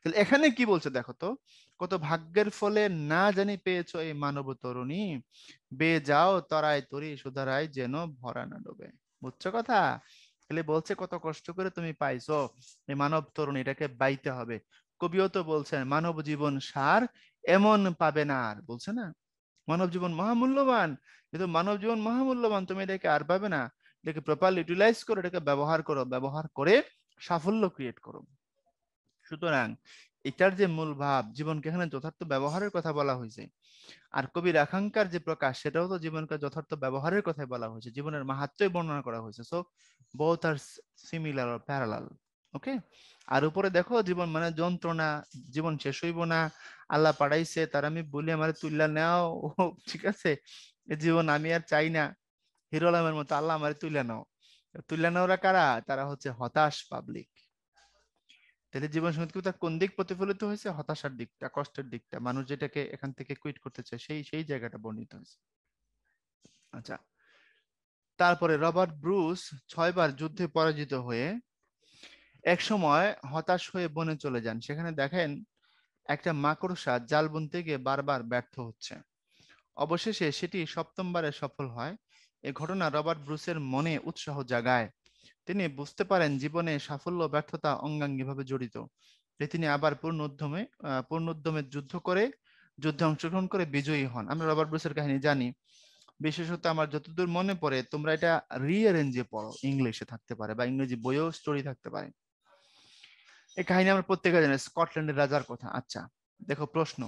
তাহলে এখানে কি বলছে দেখো তো, কত ভাগ্যের ফলে না জানি পেয়েছো এই মানব তরুণী, বেয়ে যাও তরায় তরি সুধারায় যেন ভরা না ডোবে। বুঝছো কথা? তাহলে বলছে কত কষ্ট করে তুমি পাইছো এই মানব তরুণী, এটাকে বাইতে হবে। কবিও তো বলছেন মানব জীবন সার এমন পাবে না আর, বলছে না মানব জীবন মহামূল্যবান, যেহেতু মানব জীবন মহামূল্যবান, তুমি এটাকে আর পাবে না, এটাকে প্রপারলি ইউটিলাইজ করো, এটাকে ব্যবহার করো, ব্যবহার করে সাফল্য ক্রিয়েট করো। সুতরাং এটার যে মূল ভাব, জীবনকে এখানে যথার্থ ব্যবহারের কথা বলা হয়েছে, আর কবির আকাঙ্ক্ষার যে প্রকাশ, সেটাও তো জীবনকে যথার্থ ব্যবহারের কথাই বলা হয়েছে, জীবনের মাহাত্ম্যই বর্ণনা করা হয়েছে। So both are similar or parallel. Okay. আর উপরে দেখো, জীবন মানে যন্ত্রণা, জীবন শেষ হইব না, আল্লাহ পাঠাইছে, তার আমি বলি আমার তুল্লা নেও, ও ঠিক আছে, এ জীবন আমি আর চাই না, হিরো আলমের মতো আল্লাহ আমার তুল্লা নাও। তুল্লা নেওরা কারা? তারা হচ্ছে হতাশ পাবলিক। তাহলে জীবন সঙ্গীত কবিতা কোন দিক প্রতিফলিত হয়েছে? হতাশার দিকটা, কষ্টের দিকটা, মানুষ যেটাকে এখান থেকে কুইট করতে চায়, সেই সেই জায়গাটা বর্ণিত হয়েছে। আচ্ছা, তারপরে রবার্ট ব্রুস 6বার যুদ্ধে পরাজিত হয়ে এক সময় হতাশ হয়ে বনে চলে যান। সেখানে দেখেন একটা মাকড়সা জাল বুনতে গিয়ে বারবার ব্যর্থ হচ্ছে। অবশেষে সেটি 7ম বারে সফল হয়। এ ঘটনা রবার্ট ব্রুসের মনে উৎসাহ জাগায়। তিনি বুঝতে পারেন জীবনে সাফল্য ব্যর্থতা অঙ্গাঙ্গিভাবে জড়িত। তাই তিনি আবার পূর্ণ উদ্যমে যুদ্ধে অংশগ্রহণ করে বিজয়ী হন। আমরা রবার্ট ব্রুসের কাহিনী জানি, বিশেষত আমার যতদূর মনে পড়ে, তোমরা এটা রিঅ্যারেঞ্জে পড়ো, ইংলিশে থাকতে পারে বা ইংরেজি বইও স্টোরি থাকতে পারে। এই কাহিনী আমরা প্রত্যেকে জানি, স্কটল্যান্ডের রাজার কথা। আচ্ছা, দেখো প্রশ্ন,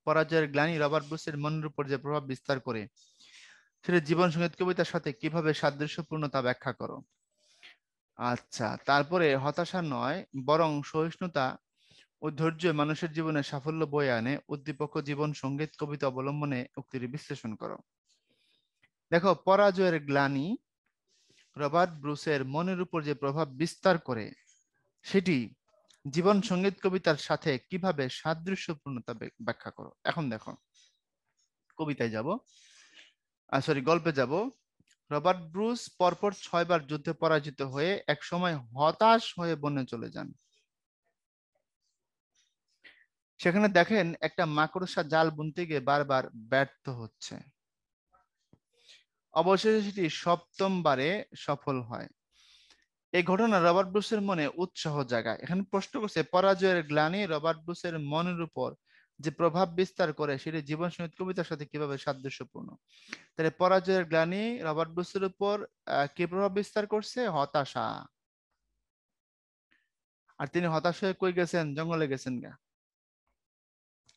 পরাজয়ের গ্লানি রবার্ট ব্রুসের মনের উপর যে প্রভাব বিস্তার করে, সেটা জীবন সঙ্গীত কবিতার সাথে কিভাবে সাদৃশ্যপূর্ণ তা ব্যাখ্যা করো। আচ্ছা, তারপরে হতাশা নয় বরং সহিষ্ণুতা ও ধৈর্য মানুষের জীবনে সাফল্য বয়ে আনে, উদ্দীপক ও জীবন সঙ্গীত কবিতা অবলম্বনে উক্তির বিশ্লেষণ করো। দেখো, পরাজয়ের গ্লানি রবার্ট ব্রুসের মনের উপর যে প্রভাব বিস্তার করে, সেটি জীবন সঙ্গীত কবিতার সাথে কিভাবে সাদৃশ্যপূর্ণতা ব্যাখ্যা করো। এখন দেখো, কবিতায় যাব, সরি গল্পে যাব। রবার্ট ব্রুস পরপর 6বার যুদ্ধে পরাজিত হয়ে একসময় হতাশ হয়ে বনে চলে যান। সেখানে দেখেন একটা মাকড়সা জাল বুনতে গিয়ে বারবার ব্যর্থ হচ্ছে। অবশেষে সেটি 7ম বারে সফল হয়। এই ঘটনা রবার্ট ব্রুসের মনে উৎসাহ জাগায়। এখানে প্রশ্ন করছে, পরাজয়ের গ্লানি রবার্ট ব্রুসের মনের উপর যে প্রভাব বিস্তার করে সেটি জীবন সঙ্গীত কবিতার সাথে কিভাবে সাদৃশ্যপূর্ণ। তাহলে পরাজয়ের গ্লানি রবার্ট ব্রুসের উপর কি প্রভাব বিস্তার করছে? হতাশা। আর তিনি হতাশ হয়ে কই গেছেন? জঙ্গলে গেছেন গা।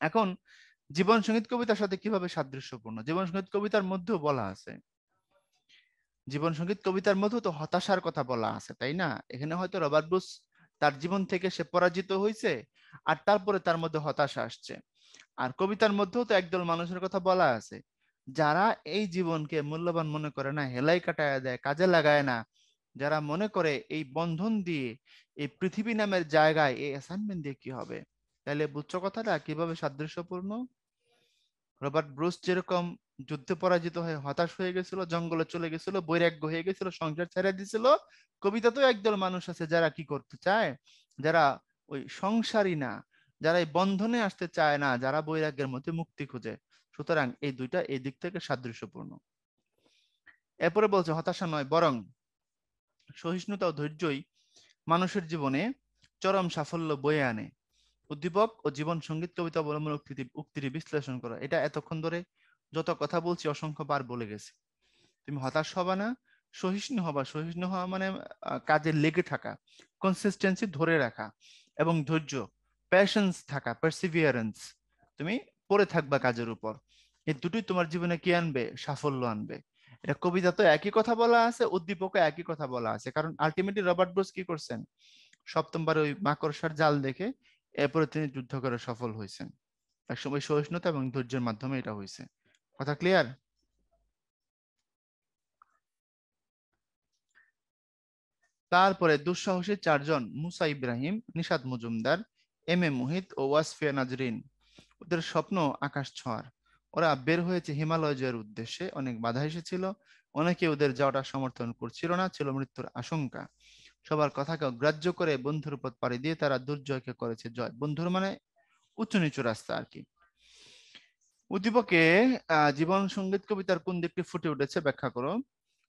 এখন জীবন সঙ্গীত কবিতার সাথে কিভাবে সাদৃশ্যপূর্ণ? জীবন সঙ্গীত কবিতার মধ্যেও বলা আছে, জীবন সঙ্গীত কবিতার মধ্যেও তো হতাশার কথা বলা আছে, তাই না? এখানে হয়তো রবার্ট ব্রুস তার জীবন থেকে সে পরাজিত হয়েছে, আর তারপরে তার মধ্যে হতাশা আসছে। আর কবিতার মধ্যেও তো একদল মানুষের কথা বলা আছে, যারা এই জীবনকে মূল্যবান মনে করে না, হেলাই কাটায় দেয়, কাজে লাগায় না, যারা মনে করে এই বন্ধন দিয়ে, এই পৃথিবী নামের জায়গায় এই অ্যাসাইনমেন্ট দিয়ে কি হবে। তাহলে বুঝছো কথাটা কিভাবে সাদৃশ্যপূর্ণ? রবার্ট ব্রুস যেরকম যুদ্ধে পরাজিত হয়ে হতাশ হয়ে গেছিল, জঙ্গলে চলে গেছিল, বৈরাগ্য হয়ে গেছিল, সংসার ছেড়ে দিছিল, কবিতাতেও একদল মানুষ আছে যারা কি করতে চায়, যারা ওই সংসারী না, যারা এই বন্ধনে আসতে চায় না, যারা বৈরাগ্যের মধ্যে মুক্তি খুঁজে। সুতরাং এই দুইটা এই দিক থেকে সাদৃশ্যপূর্ণ। এরপরে বলছে হতাশা নয় বরং সহিষ্ণুতা ও ধৈর্যই মানুষের জীবনে চরম সাফল্য বয়ে আনে। উদ্দীপক ও জীবন সঙ্গীত কবিতা অবলম্বন উক্তিটি বিশ্লেষণ করো। এটা এতক্ষণ ধরে যত কথা বলছি অসংখ্য বার বলে গেছি। তুমি হতাশ হবা না, সহিষ্ণু হবা। সহিষ্ণু হওয়া মানে কাজে লেগে থাকা, কনসিস্টেন্সি ধরে রাখা, এবং ধৈর্য, প্যাশন্স থাকা, পারসিভিয়ারেন্স। তুমি পড়ে থাকবা কাজের উপর। এই দুটোই তোমার জীবনে কি আনবে? সাফল্য আনবে। এটা কবিতা তো একই কথা বলা আছে, উদ্দীপকে একই কথা বলা আছে, কারণ আলটিমেটলি রবার্ট ব্রুস কি করছেন? সপ্তমবার ওই মাকড়সার জাল দেখে এরপরে তিনি যুদ্ধ করে সফল হয়েছেন। একসময় সহিষ্ণুতা এবং ধৈর্যের মাধ্যমে এটা হয়েছে। কথা ক্লিয়ার? তারপরে দুঃসাহসী চারজন, মুসা ইব্রাহিম, নিশাত মজুমদার, এম এ মুহিত ও ওয়াসফিয়া নাজরিন। ওদের স্বপ্ন আকাশ ছোঁয়ার। ওরা বের হয়েছে হিমালয় জয়ের উদ্দেশ্যে। অনেক বাধা এসেছিল, অনেকে ওদের যাওয়াটা সমর্থন করছিল না, ছিল মৃত্যুর আশঙ্কা। সবার কথাকে অগ্রাহ্য করে বন্ধুর পথ পাড়ি দিয়ে তারা দুর্জয়কে করেছে জয়। বন্ধুর মানে উঁচু নিচু রাস্তা আর কি। উদ্দীপকে জীবন সঙ্গীত কবিতার কোন দিকটি ফুটে উঠেছে ব্যাখ্যা করো।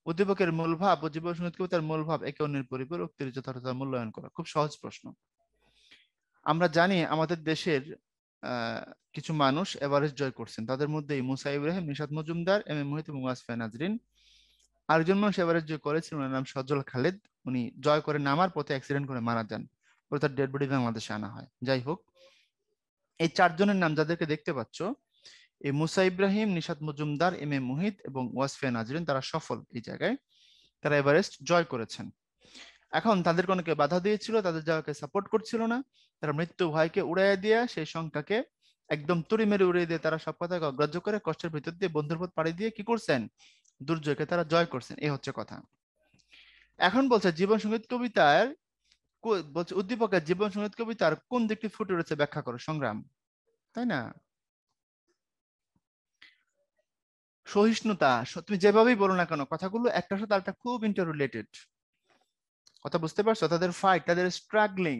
উদ্দীপকের মূল ভাব ও জীবন সঙ্গীত কবিতার মূল ভাব একে অন্যের পরিপূরক, উক্তির যথাযথ মূল্যায়ন করা। খুব সহজ প্রশ্ন। আমরা জানি আমাদের দেশের আহ, কিছু মানুষ এভারেস্ট জয় করছেন, তাদের মধ্যে মুসা ইব্রাহিম, নিশাত মজুমদার, এম এ মোহিত এবং ওয়াসফিয়া নাজরিন। আরেকজন মানুষ এভারেস্ট জয় করেছেন, ওনার নাম সজল খালেদ। উনি জয় করে নামার পথে অ্যাক্সিডেন্ট করে মারা যান, পরে তার ডেড বডি বাংলাদেশে আনা হয়। যাই হোক, এই চারজনের নাম যাদেরকে দেখতে পাচ্ছ, এই মুসা ইব্রাহিম, নিশাত মজুমদার, এম এ মুহিত এবং ওয়াসফিয়া নাজরিন, তারা সফল এই জায়গায়, তারা এভারেস্ট জয় করেছেন। এখন তাদেরকে অনেকে বাধা দিয়েছিল, তাদের যাওয়াকে সাপোর্ট করছিল না। তারা মৃত্যু ভয়কে উড়াইয়া দিয়া সেই সংখ্যাকে একদম তুড়ি মেরে উড়িয়ে দিয়ে তারা সব কথাকে অগ্রাহ্য করে কষ্টের ভিতর দিয়ে বন্ধুর পথ পাড়ি দিয়ে কি করছেন? দুর্জয়কে তারা জয় করছেন। এই হচ্ছে কথা। এখন বলছে জীবন সঙ্গীত কবিতার বলছে উদ্দীপকের জীবন সঙ্গীত কবিতার কোন দিকটি ফুটে উঠেছে ব্যাখ্যা করো। সংগ্রাম, তাই না? সহিষ্ণুতা। তুমি যেভাবেই বলো না কেন, কথাগুলো একটার সাথে আরেকটা খুব ইন্টার রিলেটেড। কথা বুঝতে পারছো? তাদের ফাইট, তাদের স্ট্রাগলিং।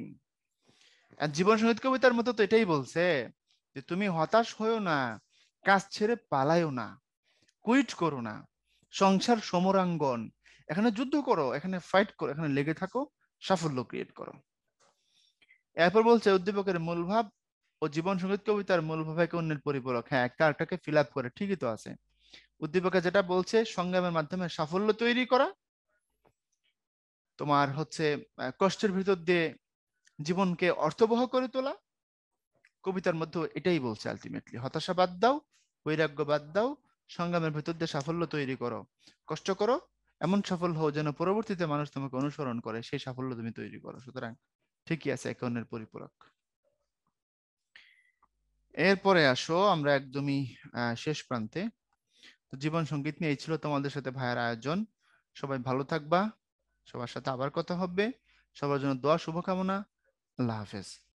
আর জীবন সঙ্গীত কবিতার মতো তো এটাই বলছে যে তুমি হতাশ হয়েও না, কাজ ছেড়ে পালাইও না, কুইট করো না। সংসার সমরাঙ্গন, এখানে যুদ্ধ করো, এখানে ফাইট করো, এখানে লেগে থাকো, সাফল্য ক্রিয়েট করো। এরপর বলছে উদ্দীপকের মূল ভাব ও জীবন সঙ্গীত কবিতার মূল ভাব একে অন্যের পরিপূরক। হ্যাঁ, একটা আরেকটাকে ফিল আপ করে, ঠিকই তো আছে। উদ্দীপকে যেটা বলছে সংগ্রামের মাধ্যমে সাফল্য তৈরি করা, তোমার হচ্ছে কষ্টের ভিতর দিয়ে জীবনকে অর্থবহ করে তোলা। কবিতার মধ্যে এটাই বলছে আলটিমেটলি, হতাশা বাদ দাও, বৈরাগ্য বাদ দাও, সংগ্রামের ভিতর দিয়ে সাফল্য তৈরি করো, কষ্ট করো, এমন সফল হও যেন পরবর্তীতে মানুষ তোমাকে অনুসরণ করে, সেই সাফল্য তুমি তৈরি করো। সুতরাং ঠিকই আছে, একে অন্যের পরিপূরক। এরপরে আসো আমরা একদমই শেষ প্রান্তে। তো জীবন সঙ্গীত নিয়ে এই ছিল তোমাদের সাথে ভাইয়ার আয়োজন। সবাই ভালো থাকবা, সবার সাথে আবার কথা হবে। সবার জন্য দোয়া, শুভকামনা। আল্লাহ হাফেজ।